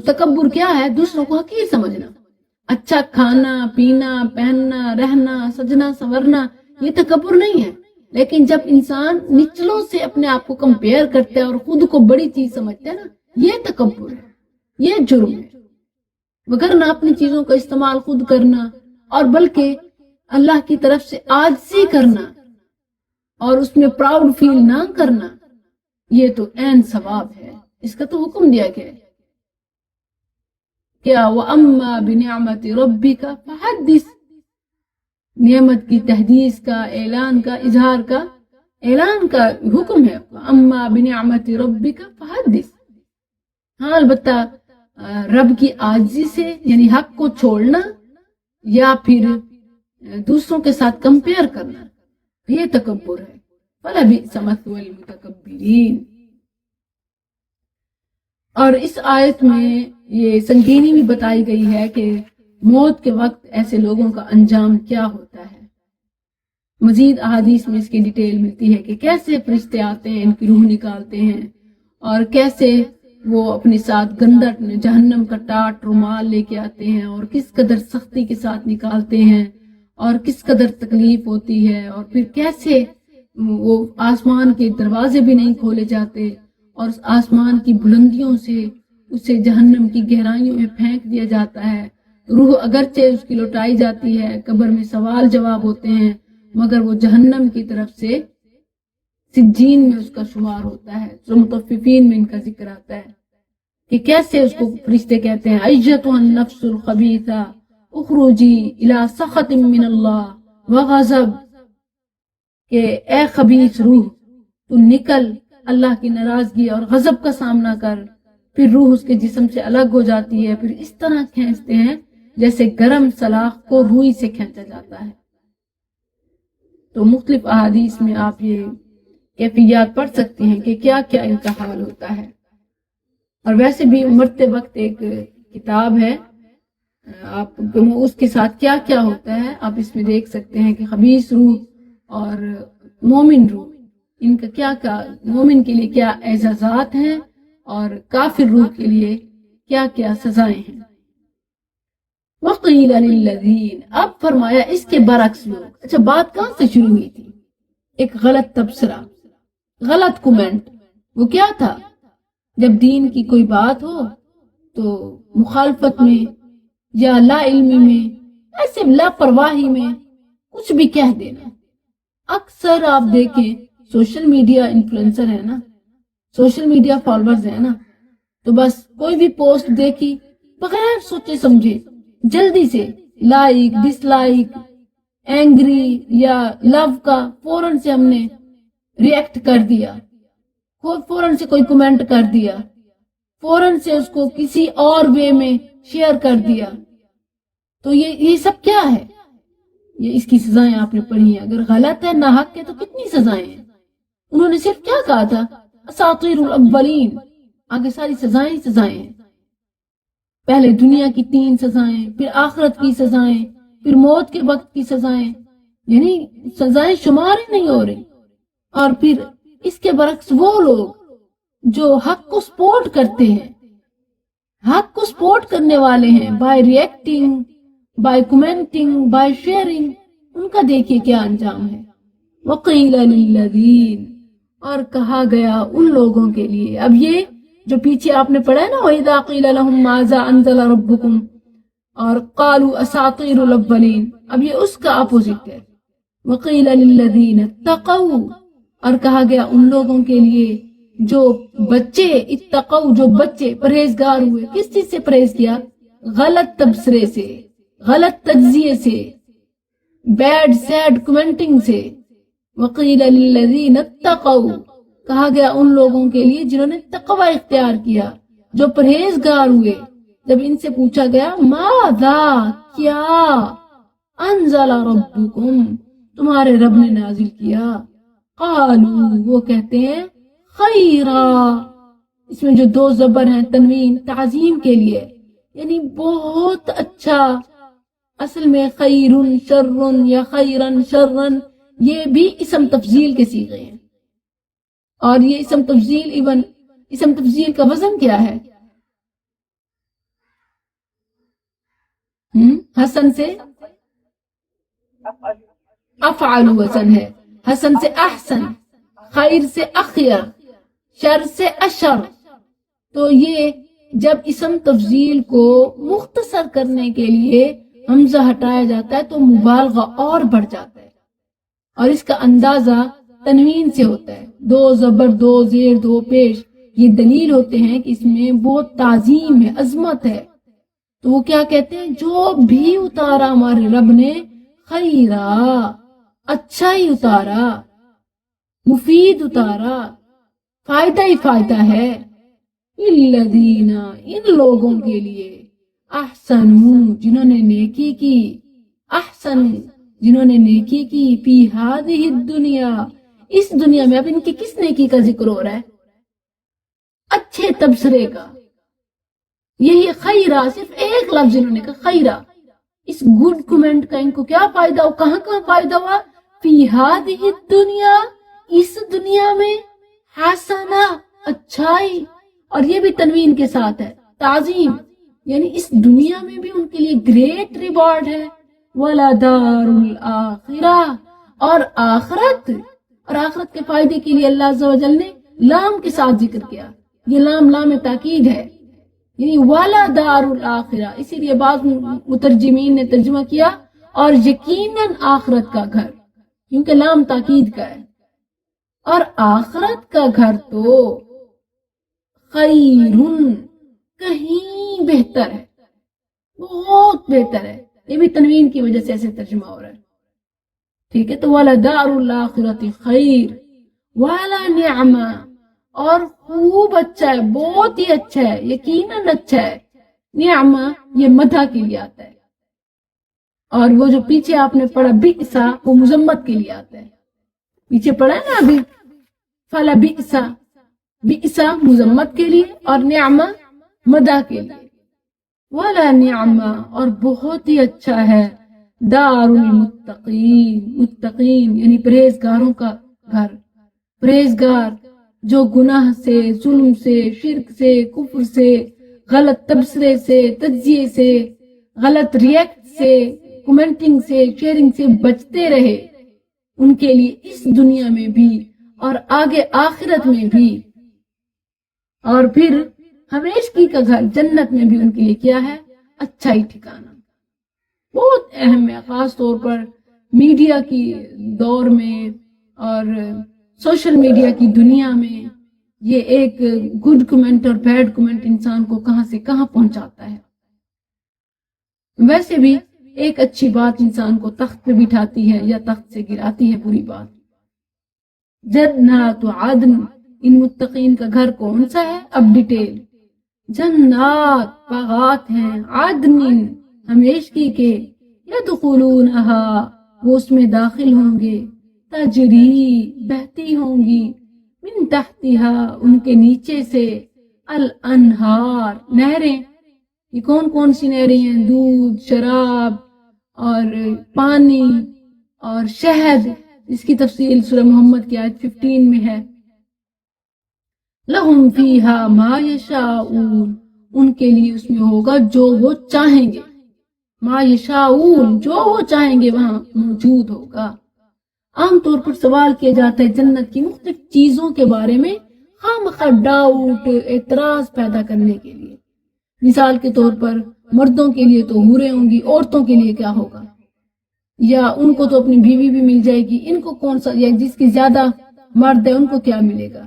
تکبر کیا ہے، دوسروں کو حقیر سمجھنا۔ اچھا کھانا پینا، پہننا، رہنا، سجنا سنورنا، یہ تکبر نہیں ہے۔ لیکن جب انسان نچلوں سے اپنے آپ کو کمپیئر کرتا ہے اور خود کو بڑی چیز سمجھتا ہے نا، یہ تکبر ہے، یہ جرم ہے۔ وگرنہ اپنی چیزوں کا استعمال خود کرنا اور بلکہ اللہ کی طرف سے عاجزی کرنا اور اس میں پراؤڈ فیل نہ کرنا، یہ تو عین ثواب ہے، اس کا تو حکم دیا گیا ہے۔ کیا وَأَمَّا بِنِعْمَةِ رَبِّكَ فَحَدِّثْ، نعمت کی تحدیث کا، اعلان کا، اظہار کا، اعلان کا حکم ہے۔ وَأَمَّا بِنِعْمَةِ رَبِّكَ فَحَدِّثْ، ہاں البتہ رب کی عاجزی سے، یعنی حق کو چھوڑنا یا پھر دوسروں کے ساتھ کمپیئر کرنا، یہ تکبر ہے۔ فَلَبِئْسَ مَثْوَى الْمُتَكَبِّرِينَ۔ اور اس آیت میں یہ سنگینی بھی بتائی گئی ہے کہ موت کے وقت ایسے لوگوں کا انجام کیا ہوتا ہے۔ مزید احادیث میں اس کی ڈیٹیل ملتی ہے کہ کیسے فرشتے آتے ہیں، ان کی روح نکالتے ہیں، اور کیسے وہ اپنے ساتھ گندا جہنم کا ٹاٹ رومال لے کے آتے ہیں، اور کس قدر سختی کے ساتھ نکالتے ہیں، اور کس قدر تکلیف ہوتی ہے، اور پھر کیسے وہ آسمان کے دروازے بھی نہیں کھولے جاتے اور آسمان کی بلندیوں سے اسے جہنم کی گہرائیوں میں پھینک دیا جاتا ہے۔ روح اگرچہ اس کی لوٹائی جاتی ہے، قبر میں سوال جواب ہوتے ہیں، مگر وہ جہنم کی طرف سے سجین میں اس کا شمار ہوتا ہے۔ سورہ مطففین میں ان کا ذکر آتا ہے کہ کیسے اس کو فرشتے کہتے ہیں ایتھا النفس الخبیثہ اخرجی الی سخط من اللہ وغضب، کہ اے خبیث روح، تو نکل اللہ کی ناراضگی اور غضب کا سامنا کر۔ پھر روح اس کے جسم سے الگ ہو جاتی ہے، پھر اس طرح کھینچتے ہیں جیسے گرم سلاخ کو روئی سے کھینچا جاتا ہے۔ تو مختلف احادیث میں آپ یہ کیفیات پڑھ سکتے ہیں کہ کیا کیا ان کا حال ہوتا ہے۔ اور ویسے بھی مرتے وقت ایک کتاب ہے، آپ اس کے ساتھ کیا کیا ہوتا ہے آپ اس میں دیکھ سکتے ہیں کہ خبیث روح اور مومن روح، ان کا کیا کیا، مومن کے لیے کیا اعزازات ہیں اور کافر روح کے لیے کیا کیا سزائیں ہیں۔ وَقِيلَ لِلَّذِينَ، اب فرمایا اس کے برعکس لوگ۔ اچھا بات کہاں سے شروع ہوئی تھی؟ ایک غلط تبصرہ، غلط کومنٹ۔ وہ کیا تھا؟ جب دین کی کوئی بات ہو تو مخالفت میں یا لا علمی میں، ایسے لاپرواہی میں کچھ بھی کہہ دینا۔ اکثر آپ دیکھیں سوشل میڈیا انفلوئنسر ہے نا، سوشل میڈیا فالوورز ہے نا، تو بس کوئی بھی پوسٹ دیکھی بغیر سوچے سمجھے جلدی سے لائک، ڈس لائک، اینگری یا لو کا فوراً سے ہم نے ریئیکٹ کر دیا، فوراً سے کوئی کمنٹ کر دیا، فوراً سے اس کو کسی اور وے میں شیئر کر دیا۔ تو یہ سب کیا ہے؟ یہ اس کی سزائیں آپ نے پڑھی ہیں۔ اگر غلط ہے، ناحق ہے، تو کتنی سزائیں ہیں۔ انہوں نے صرف کیا کہا تھا؟ اساطیر الاولین، آگے ساری سزائیں سزائیں ہیں۔ پہلے دنیا کی 3 سزائیں، پھر آخرت کی سزائیں، پھر موت کے وقت کی سزائیں، یعنی سزائیں شمار ہی نہیں ہو رہی۔ اور پھر اس کے برعکس وہ لوگ جو حق کو سپورٹ کرتے ہیں، حق کو سپورٹ کرنے والے ہیں، by reacting, by commenting, by sharing, ان کا دیکھیے کیا انجام ہے۔ وَقِيلَ لِلَّذِينَ، اور کہا گیا ان لوگوں کے لیے۔ اب یہ جو پیچھے آپ نے پڑھا ہے نا وَإِذَا قِيلَ لَهُمْ مَاذَا أَنزَلَ رَبُّكُمْ اور قَالُوا أَسَاطِيرُ الْأَوَّلِينَ، اب یہ اس کا اپوزٹ ہے. وَقِيلَ لِلَّذِينَ اتَّقَوْا اور کہا گیا ان لوگوں کے لیے جو بچے اتقوا، جو بچے پرہیزگار ہوئے. کس چیز سے پرہیز کیا؟ غلط تبصرے سے، غلط تجزیے سے، بیڈ سیڈ کمنٹنگ سے. وقیل للذین اتقوا کہا گیا ان لوگوں کے لیے جنہوں نے تقوی اختیار کیا، جو پرہیزگار ہوئے. جب ان سے پوچھا گیا ماذا کیا انزل ربکم تمہارے رب نے نازل کیا، قالوا وہ کہتے ہیں خیرا، اس میں جو دو زبر ہیں تنوین تعظیم کے لیے، یعنی بہت اچھا. اصل میں خیر شر یا خیرن شرن یہ بھی اسم تفضیل کے صیغے ہیں، اور یہ اسم تفضیل کا وزن کیا ہے؟ حسن سے افعل وزن ہے، حسن سے احسن، خیر سے اخیر، شر سے اشر. تو یہ جب اسم تفضیل کو مختصر کرنے کے لیے حمزہ ہٹایا جاتا ہے تو مبالغہ اور بڑھ جاتا ہے، اور اس کا اندازہ تنوین سے ہوتا ہے. دو زبر، دو زیر، دو پیش، یہ دلیل ہوتے ہیں کہ اس میں بہت تعظیم ہے، عظمت ہے. تو وہ کیا کہتے ہیں؟ جو بھی اتارا ہمارے رب نے خیرا، اچھا ہی اتارا، مفید اتارا، فائدہ ہی فائدہ ہے. الذین ان لوگوں کے لیے احسنوا جنہوں نے نیکی کی، احسن جنہوں نے نیکی کی، فی ہذہ الدنیا اس دنیا میں. اب ان کی کس نیکی کا ذکر ہو رہا ہے؟ اچھے تبصرے کا. یہی خیرہ، صرف ایک لفظ انہوں نے کہا خیرہ. اس گڈ کمنٹ کا ان کو کیا فائدہ ہو؟ کہاں کہاں فائدہ ہوا؟ فی ہذہ الدنیا اس دنیا میں، حسنہ اچھائی، اور یہ بھی تنوین کے ساتھ ہے، تعظیم، یعنی اس دنیا میں بھی ان کے لیے گریٹ ریوارڈ ہے. وَلَدَارُ الْآخِرَةِ اور آخرت، اور آخرت کے فائدے کے لیے اللہ عز و جل نے لام کے ساتھ ذکر کیا. یہ لام تاکید ہے، یعنی وَلَدَارُ الْآخِرَةِ. اسی لیے بعض مترجمین نے ترجمہ کیا اور یقیناً آخرت کا گھر، کیونکہ لام تاکید کا ہے. اور آخرت کا گھر تو خیرن کہیں بہتر ہے، بہت بہتر ہے. یہ بھی تنوین کی وجہ سے ایسے ترجمہ ہو رہا ہے. ٹھیک ہے، تو وَلَدَارُ الْآخِرَةِ خیر وَلَنِعْمَ اور خوب اچھا ہے، بہت ہی اچھا ہے، یقیناً اچھا ہے. نعمہ یہ مدح کے لیے آتا ہے، اور وہ جو پیچھے آپ نے پڑھا بئسا وہ مذمت کے لیے آتا ہے. پیچھے پڑھا ہے نا ابھی فلا بئسا، بئسا مذمت کے لیے اور نعمہ مدح کے لیے. ولا نعمہ اور بہت ہی اچھا ہے دار المتقین، متقین یعنی پرہیزگاروں کا گھر. پرہیزگار جو گناہ سے، ظلم سے، شرک سے، کفر سے، غلط تبصرے سے، تجزیے سے، غلط ریئیکٹ سے، کمنٹنگ سے، شیئرنگ سے بچتے رہے، ان کے لیے اس دنیا میں بھی اور آگے آخرت میں بھی، اور پھر ہمیشگی کا گھر جنت میں بھی ان کے لیے کیا ہے؟ اچھا ہی ٹھکانہ. بہت اہم ہے، خاص طور پر میڈیا کی دور میں اور سوشل میڈیا کی دنیا میں. یہ ایک گڈ کمنٹ اور بیڈ کمنٹ انسان کو کہاں سے کہاں پہنچاتا ہے. ویسے بھی ایک اچھی بات انسان کو تخت پہ بٹھاتی ہے یا تخت سے گراتی ہے بری بات. جنات عدن ان متقین کا گھر کون سا ہے؟ اب ڈیٹیل. جنات باغات ہیں، عدن ہمیشگی کے، یدخلونہا وہ اس میں داخل ہوں گے، تجری بہتی ہوں گی، من تحتہا ان کے نیچے سے، الانہار نہریں. یہ کون کون سی نہریں ہیں؟ دودھ، شراب اور پانی اور شہد. اس کی تفصیل سورہ محمد کی آیت 15 میں ہے. لہم فیہا ما یشاؤون ان کے لیے اس میں ہوگا جو وہ چاہیں گے. ما یشاؤون جو وہ چاہیں گے وہاں موجود ہوگا. عام طور پر سوال کیا جاتا ہے جنت کی مختلف چیزوں کے بارے میں، خواہ ڈاؤٹ اعتراض پیدا کرنے کے لیے. مثال کے طور پر مردوں کے لیے تو حوریں ہوں گی، عورتوں کے لیے کیا ہوگا، یا ان کو تو اپنی بیوی بھی مل جائے گی، ان کو کون سا، یا جس کی زیادہ مرد ہے ان کو کیا ملے گا.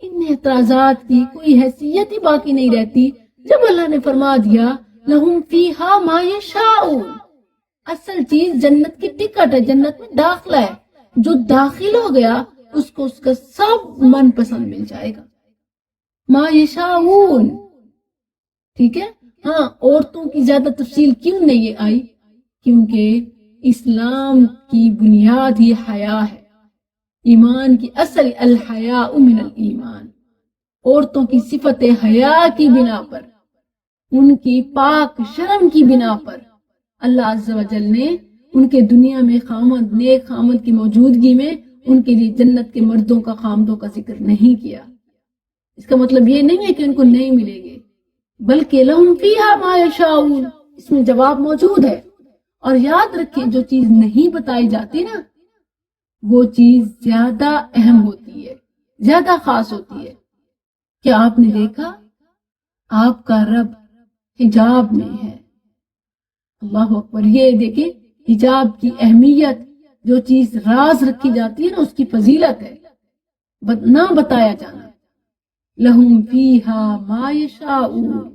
ان اعتراضات کی کوئی حیثیت ہی باقی نہیں رہتی جب اللہ نے فرما دیا لہم فیہا ما یشاؤون. اصل چیز جنت کی ٹکٹ ہے، جنت میں داخلہ ہے. جو داخل ہو گیا اس کو اس کا سب من پسند مل جائے گا. ما یشاؤون، ٹھیک ہے. ہاں، عورتوں کی زیادہ تفصیل کیوں نہیں آئی؟ کیونکہ اسلام کی بنیاد ہی حیا ہے. ایمان کی اصل الحیاء من الایمان. عورتوں کی صفت حیا کی بنا پر، ان کی پاک شرم کی بنا پر اللہ عز و جل نے ان کے دنیا میں خامد، نیک خامد کی موجودگی میں ان کے لیے جنت کے مردوں کا، خامدوں کا ذکر نہیں کیا. اس کا مطلب یہ نہیں ہے کہ ان کو نہیں ملیں گے، بلکہ لہم فیہا ما یشاؤون، اس میں جواب موجود ہے. اور یاد رکھیں جو چیز نہیں بتائی جاتی نا وہ چیز زیادہ اہم ہوتی ہے، زیادہ خاص ہوتی ہے. کیا آپ نے دیکھا آپ کا رب حجاب میں ہے؟ اللہ اکبر. یہ دیکھیں حجاب کی اہمیت، جو چیز راز رکھی جاتی ہے نا اس کی فضیلت ہے، نہ بتایا جانا. لہم فیہا ما یشاؤون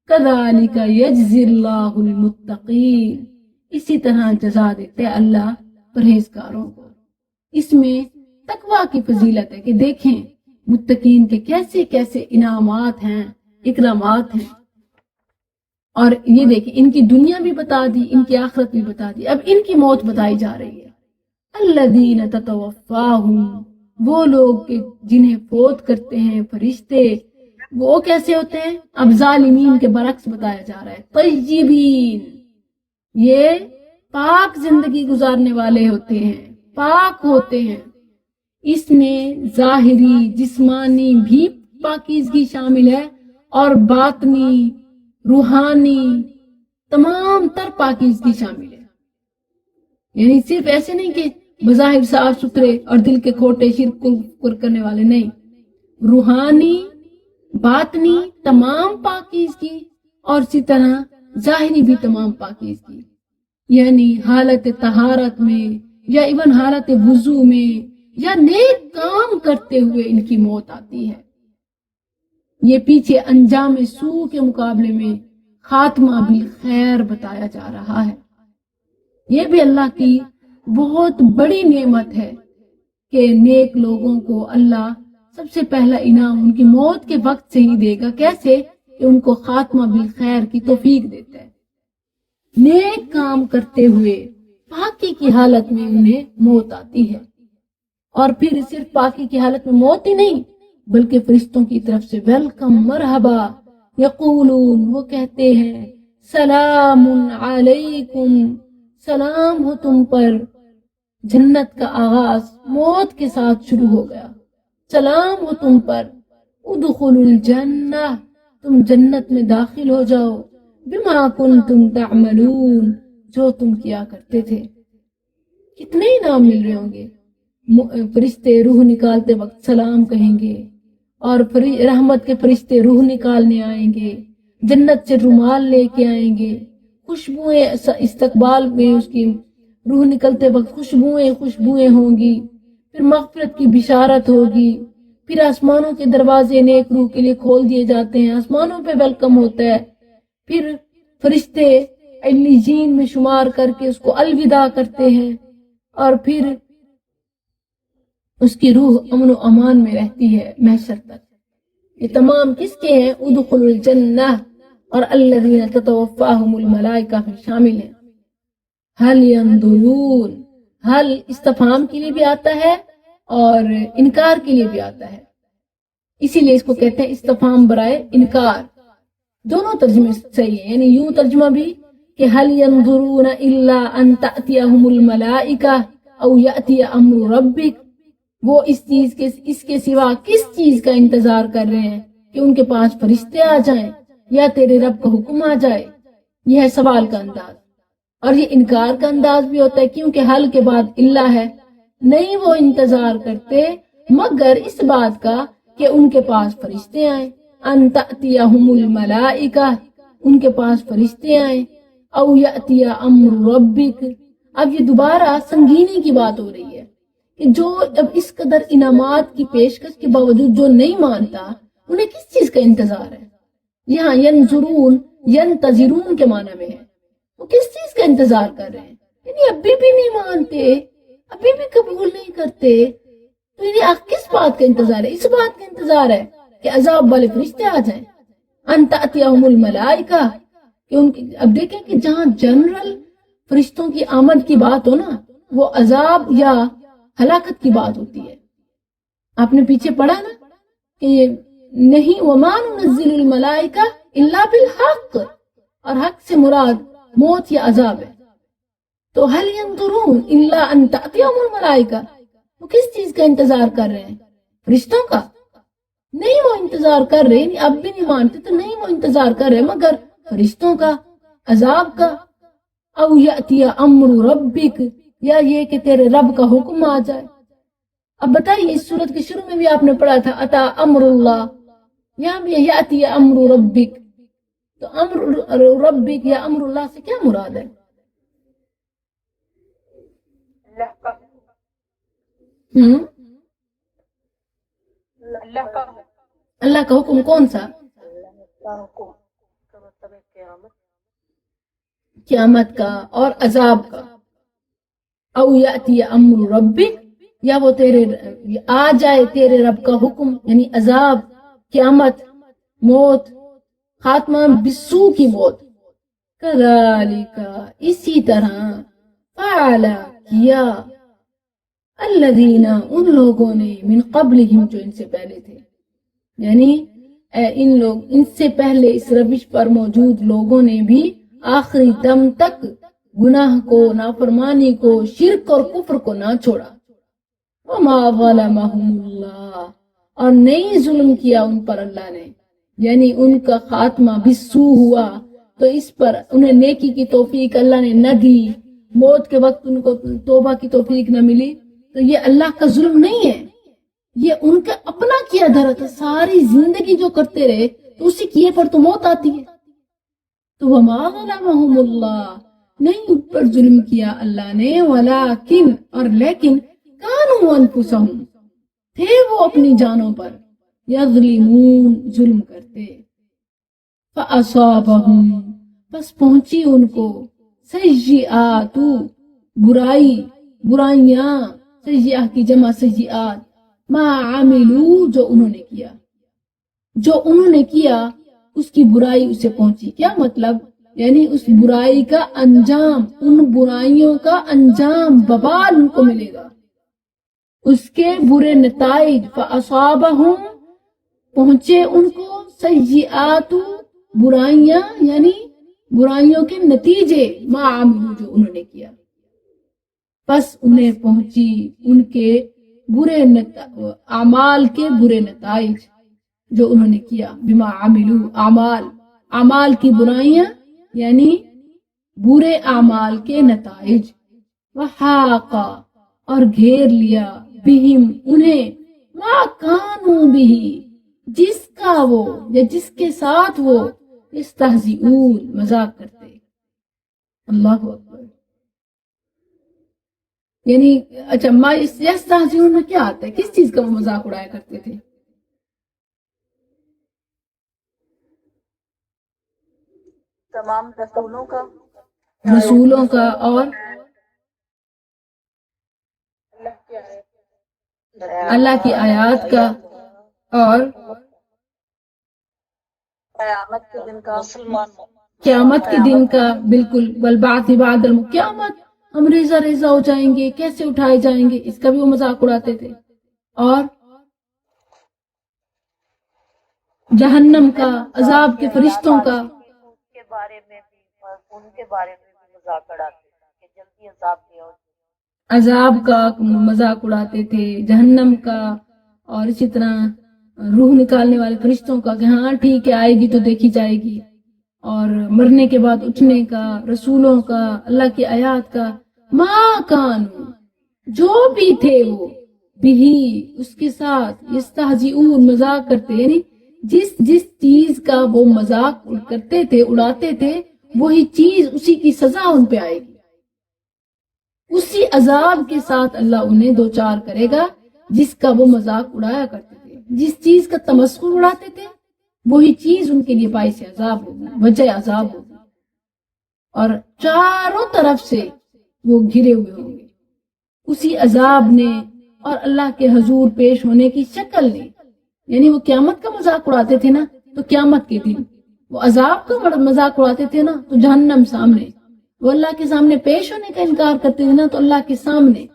کذالک یجزی اللہ المتقین. اسی طرح جزا دیتے اللہ پرہیزگاروں کو. اس میں تقوی کی فضیلت ہے کہ دیکھیں متقین کے کیسے کیسے انعامات ہیں، اکرامات ہیں. اور یہ دیکھیں ان کی دنیا بھی بتا دی، ان کی آخرت بھی بتا دی. اب ان کی موت بتائی جا رہی ہے. الذین تتوفاہم، وہ لوگ کہ جنہیں فوت کرتے ہیں فرشتے، وہ کیسے ہوتے ہیں؟ اب ظالمین کے برعکس بتایا جا رہا ہے. طیبین، یہ پاک زندگی گزارنے والے ہوتے ہیں، پاک ہوتے ہیں. اس میں ظاہری جسمانی بھی پاکیزگی شامل ہے اور باطنی روحانی تمام تر پاکیزگی شامل ہے. یعنی صرف ایسے نہیں کہ بظاہر صاف ستھرے اور دل کے کھوٹے شرک کفر کرنے والے، نہیں، روحانی باطنی تمام پاکیزگی اور اسی طرح ظاہری بھی تمام پاکیزگی. یعنی حالت طہارت میں یا ایون حالت وضو میں یا نیک کام کرتے ہوئے ان کی موت آتی ہے. یہ پیچھے انجام سوء کے مقابلے میں خاتمہ بالخیر بتایا جا رہا ہے. یہ بھی اللہ کی بہت بڑی نعمت ہے کہ نیک لوگوں کو اللہ سب سے پہلا انعام ان کی موت کے وقت سے ہی دے گا. کیسے؟ کہ ان کو خاتمہ بالخیر کی توفیق دیتا ہے. نیک کام کرتے ہوئے پاکی کی حالت میں انہیں موت آتی ہے. اور پھر صرف پاکی کی حالت میں موت ہی نہیں بلکہ فرشتوں کی طرف سے ویلکم، مرحبا. یقولون، وہ کہتے ہیں سلام علیکم، سلام ہو تم پر. جنت کا آغاز موت کے ساتھ شروع ہو گیا. سلام ہو تم پر. ادخلوا الجنہ، تم جنت میں داخل ہو جاؤ. بما کنتم تعملون، جو تم کیا کرتے تھے. کتنے انعام مل رہے ہوں گے. فرشتے روح نکالتے وقت سلام کہیں گے اور رحمت کے فرشتے روح نکالنے آئیں گے، جنت سے رومال لے کے آئیں گے، خوشبوئیں استقبال میں اس کی روح نکلتے وقت خوشبوئیں ہوں گی. پھر مغفرت کی بشارت ہوگی. پھر آسمانوں کے دروازے نیک روح کے لیے کھول دیے جاتے ہیں، آسمانوں پہ ویلکم ہوتا ہے. پھر فرشتے علیین میں شمار کر کے اس کو الوداع کرتے ہیں اور پھر اس کی روح امن و امان میں رہتی ہے محشر تک. یہ تمام کس کے ہیں؟ ادخلوا الجنہ اور الذین تتوفاہم الملائکہ میں شامل ہیں. هل ينظرون، حل استفہام کے لیے بھی آتا ہے اور انکار کے لیے بھی آتا ہے، اسی لیے اس کو کہتے ہیں استفہام برائے انکار. دونوں ترجمے صحیح ہیں. یعنی یوں ترجمہ بھی کہ هل ينظرون الا ان تأتيهم الملائکہ او یأتی امر ربک، وہ اس کے سوا کس چیز کا انتظار کر رہے ہیں کہ ان کے پاس فرشتے آ جائیں یا تیرے رب کا حکم آ جائے. یہ ہے سوال کا انداز. اور یہ انکار کا انداز بھی ہوتا ہے کیونکہ حل کے بعد اللہ ہے. نہیں وہ انتظار کرتے مگر اس بات کا کہ ان کے پاس فرشتے آئیں، ان تأتیہم الملائکہ، ان کے پاس فرشتے آئیں، او یأتی امر ربک۔ اب یہ دوبارہ سنگینی کی بات ہو رہی ہے کہ جو اب اس قدر انعامات کی پیشکش کے باوجود جو نہیں مانتا انہیں کس چیز کا انتظار ہے؟ یہاں ینظرون ینتظرون کے معنی میں ہے، وہ کس چیز کا انتظار کر رہے ہیں؟ یعنی ابھی بھی نہیں مانتے، ابھی بھی قبول نہیں کرتے، تو یعنی کس بات کا انتظار ہے؟ اس بات کا انتظار ہے کہ عذاب والے فرشتے آ جائیں، ان تأتیہم الملائکہ، کہ ان کی اب دیکھیں کہ جہاں جنرل فرشتوں کی آمد کی بات ہو نا، وہ عذاب یا ہلاکت کی بات ہوتی ہے۔ آپ نے پیچھے پڑھا نا کہ نہیں، وما ننزل الملائکہ الا بالحق، اور حق سے مراد موت یا عذاب ہے۔ تو هل ينظرون الا ان تأتیہم الملائکہ، وہ کس چیز کا انتظار کر رہے ہیں؟ فرشتوں کا نہیں، وہ انتظار کر رہے ہیں، اب بھی نہیں مانتے تو نہیں، وہ انتظار کر رہے مگر فرشتوں کا، عذاب کا۔ او یأتی امر ربک، یا یہ کہ تیرے رب کا حکم آ جائے۔ اب بتائیے اس صورت کے شروع میں بھی آپ نے پڑھا تھا اتا امر اللہ، یہاں بھی یأتی امر ربک، تو امر ربک یا امر اللہ سے کیا مراد ہے؟ اللہ کا اللہ کا اللہ کا حکم کون سا؟ کا حکم کا مطلب ہے قیامت۔ قیامت کا اور عذاب کا۔ او یأتی امر ربک، یا وہ تیرے آ جائے تیرے رب کا حکم، یعنی عذاب، قیامت، موت، خاتمہ بسو کی موت۔ کذالک، اسی طرح، فعل، کیا، الذین، ان لوگوں نے، من قبلہم، جو ان سے پہلے تھے، یعنی ان سے پہلے اس روش پر موجود لوگوں نے بھی آخری دم تک گناہ کو، نافرمانی کو، شرک اور کفر کو نہ چھوڑا۔ وما ظلمہم اللہ، اور نہیں ظلم کیا ان پر اللہ نے، یعنی ان کا خاتمہ بسو ہوا تو اس پر انہیں نیکی کی توفیق اللہ نے نہ دی، موت کے وقت ان کو توبہ کی توفیق نہ ملی، تو یہ اللہ کا ظلم نہیں ہے، یہ ان کا اپنا کیا دھرا تھا۔ ساری زندگی جو کرتے رہے تو اسی کیے پر تو موت آتی ہے۔ تو وما ظلمہم اللہ، نہیں ان پر ظلم کیا اللہ نے، ولیکن، اور لیکن، کانوا انفسہم، تھے وہ اپنی جانوں پر، یظلمون، ظلم کرتے۔ فاصابہم، بس پہنچی ان کو، سیئات، برائی، برائیاں، سیئہ کی جمع سیئات، ما عملو، جو انہوں نے کیا، جو انہوں نے کیا اس کی برائی اسے پہنچی۔ کیا مطلب؟ یعنی اس برائی کا انجام، ان برائیوں کا انجام، وبال ان کو ملے گا، اس کے برے نتائج۔ فاصابہم، پہنچے ان کو، سیئات، برائیاں، یعنی برائیوں کے نتیجے، ما عملو، جو انہوں نے کیا، پس انہیں پہنچی ان کے برے اعمال کے برے نتائج جو انہوں نے کیا۔ بما عملو، اعمال کی برائیاں یعنی برے اعمال کے نتائج۔ وحاقا، اور گھیر لیا، بہم، انہیں، ما کانوا بہ، جس کا وہ یا جس کے ساتھ وہ، یستہزئون، مذاق کرتے۔ اللہ اکبر۔ یعنی اچھا، ما یستہزئون میں کیا آتا ہے؟ کس چیز کا وہ مذاق اڑایا کرتے تھے؟ تمام رسولوں کا، رسولوں کا، اور اللہ کی آیت، اللہ کی آیات کا، اور قیامت کے دن کا، قیامت کے دن کا، بالکل، والبعث بعد قیامت، ہم ریزہ ریزہ ہو جائیں گے، کیسے اٹھائے جائیں گے، اس کا بھی وہ مذاق اڑاتے تھے۔ اور جہنم کا، عذاب کے فرشتوں کا، ان کے بارے میں بھی مذاق اڑاتے ہیں کہ جلدی عذاب دیا ہو۔ عذاب کا مذاق اڑاتے تھے، جہنم کا، اور اسی طرح روح نکالنے والے فرشتوں کا کہ ہاں ٹھیک ہے، آئے گی تو دیکھی جائے گی، اور مرنے کے بعد اٹھنے کا، رسولوں کا، اللہ کی آیات کا۔ ما کانوا، جو بھی تھے وہ، بھی اس کے ساتھ یستہزئون مذاق کرتے، یعنی جس جس چیز کا وہ مذاق کرتے تھے، اڑاتے تھے، وہی چیز اسی کی سزا ان پہ آئے گی، اسی عذاب کے ساتھ اللہ انہیں دوچار کرے گا جس کا وہ مذاق اڑایا کرتے تھے، جس چیز کا تمسخر اڑاتے تھے وہی چیز ان کے لیے باعث عذاب ہوگی، وجہ عذاب ہوگی، اور چاروں طرف سے وہ گھرے ہوئے ہوں گے اسی عذاب نے اور اللہ کے حضور پیش ہونے کی شکل نے، یعنی وہ قیامت کا مذاق اڑاتے تھے نا تو قیامت کے دن، وہ عذاب کا مذاق اڑاتے تھے نا تو جہنم سامنے، وہ اللہ کے سامنے پیش ہونے کا انکار کرتے تھے نا تو اللہ کے سامنے،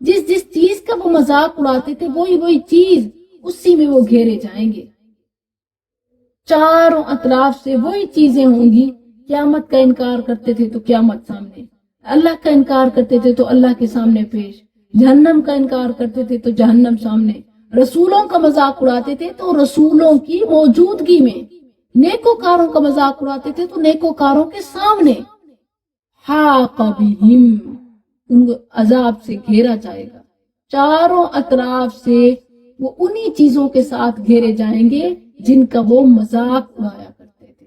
جس جس چیز کا وہ مذاق اڑاتے تھے وہی چیز اسی میں وہ گھیرے جائیں گے، چاروں اطراف سے وہی چیزیں ہوں گی، قیامت کا انکار کرتے تھے تو قیامت سامنے، اللہ کا انکار کرتے تھے تو اللہ کے سامنے پیش، جہنم کا انکار کرتے تھے تو جہنم سامنے، رسولوں کا مذاق اڑاتے تھے تو رسولوں کی موجودگی میں، نیکوکاروں کا مذاق اڑاتے تھے تو نیکوکاروں کے سامنے، حاق بہم، ان کو عذاب سے گھیرا جائے گا، چاروں اطراف سے وہ انہی چیزوں کے ساتھ گھیرے جائیں گے جن کا وہ مذاق اڑایا کرتے تھے،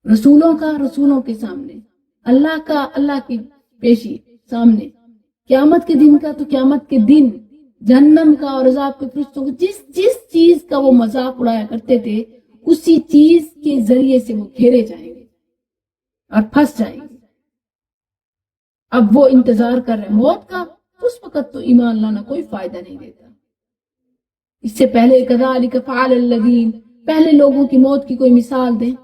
رسولوں کا رسولوں کے سامنے، اللہ کا اللہ کی پیشی سامنے، قیامت کے دن کا تو قیامت کے دن، جہنم کا اور عذاب کے فرشتوں کو، جس جس چیز کا وہ مذاق اڑایا کرتے تھے اسی چیز کے ذریعے سے وہ گھیرے جائیں گے اور پھنس جائیں گے۔ اب وہ انتظار کر رہے موت کا، اس وقت تو ایمان لانا کوئی فائدہ نہیں دیتا۔ اس سے پہلے کذالک فعل الذین، پہلے لوگوں کی موت کی کوئی مثال دیں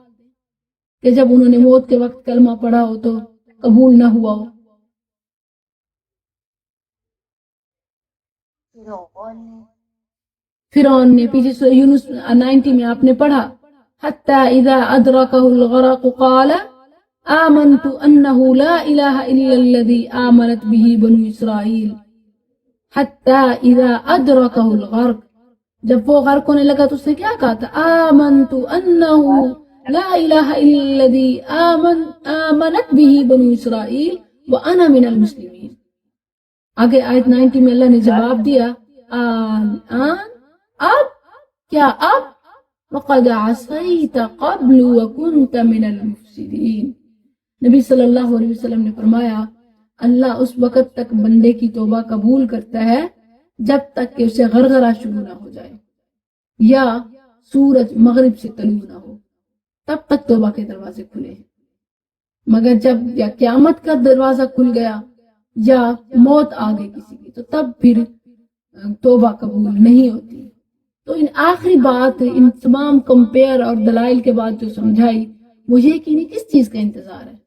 کہ جب انہوں نے موت کے وقت کلمہ پڑھا ہو تو قبول نہ ہوا ہو۔ فرعون نے، پیچھے سورہ یونس 90 میں آپ نے پڑھا، حتی اذا ادرکہ الغرق قال آمنت انہ لا الہ الا الذی آمنت به بنو اسرائیل، حتی اذا ادرکہ الغرق، جب وہ غرق ہونے لگا تو اس نے کیا کہا تھا؟ آمنت انہ لا الہ الا الذی آمنت به بنو اسرائیل وانا من المسلمین۔ آگے آیت 90 میں اللہ نے جواب دیا، الآن، اب کیا، اب وقد عصیت قبل وکنت من المفسدین۔ نبی صلی اللہ علیہ وسلم نے فرمایا اللہ اس وقت تک بندے کی توبہ قبول کرتا ہے جب تک کہ اسے غرغرہ شروع نہ ہو جائے یا سورج مغرب سے طلوع نہ ہو، تب تک توبہ کے دروازے کھلے ہیں، مگر جب یا قیامت کا دروازہ کھل گیا یا موت آ گئی کسی کی تو تب پھر توبہ قبول نہیں ہوتی۔ تو ان آخری بات، ان تمام کمپیئر اور دلائل کے بعد جو سمجھائی وہ یہ کہ کس چیز کا انتظار ہے؟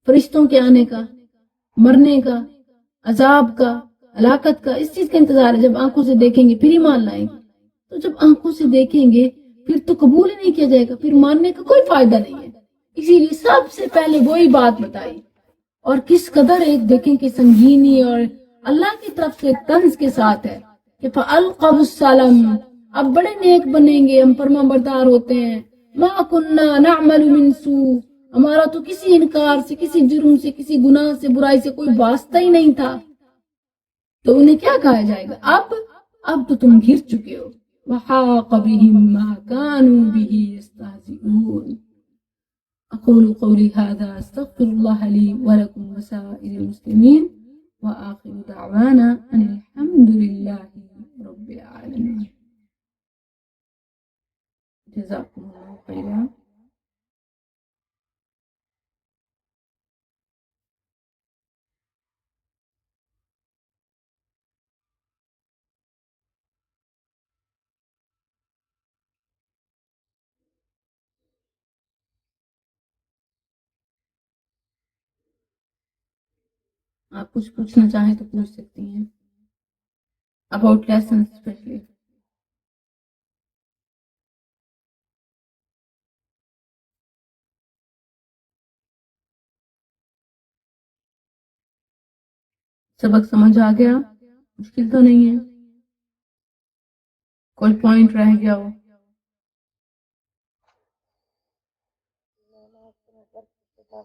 فرشتوں کے آنے کا، مرنے کا، عذاب کا، ہلاکت کا، اس چیز کا انتظار ہے۔ جب آنکھوں سے دیکھیں گے پھر ایمان لائیں گے، تو جب آنکھوں سے دیکھیں گے پھر تو قبول ہی نہیں کیا جائے گا، پھر ماننے کا کوئی فائدہ نہیں ہے۔ اسی لیے سب سے پہلے وہی بات بتائی، اور کس قدر ایک دیکھیں کہ سنگینی اور اللہ کی طرف سے طنز کے ساتھ ہے کہ فَأَلْقَوْا السَّلَمَ، اب بڑے نیک بنیں گے، ہم فرما بردار ہوتے ہیں، مَا كُنَّا نَعْمَلُ مِن سُوءٍ، ہمارا تو کسی انکار سے، کسی جرم سے، کسی گناہ سے، برائی سے کوئی واسطہ ہی نہیں تھا۔ تو انہیں کیا کہا جائے گا؟ اب تو تم گر چکے ہو۔ وَحَاقَ بِهِم مَا كَانُوا بِهِ يَسْتَهْزِئُونَ۔ أقول قولي هذا أستغفر الله لي ولكم وسائر المسلمين وآخر دعوانا أن الحمد لله رب العالمين۔ جزاكم الله خيرا۔ آپ کچھ پوچھنا چاہیں تو پوچھ سکتی ہیں اباؤٹ لیسن اسپیشلی۔ سبق سمجھ آ گیا؟ مشکل تو نہیں ہے؟ کوئی پوائنٹ رہ گیا ہو؟ میں آپ کو نظر کے بعد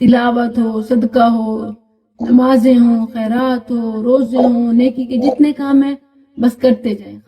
تلاوت ہو، صدقہ ہو، نمازیں ہوں، خیرات ہو، روزے ہوں، نیکی کے جتنے کام ہیں بس کرتے جائیں.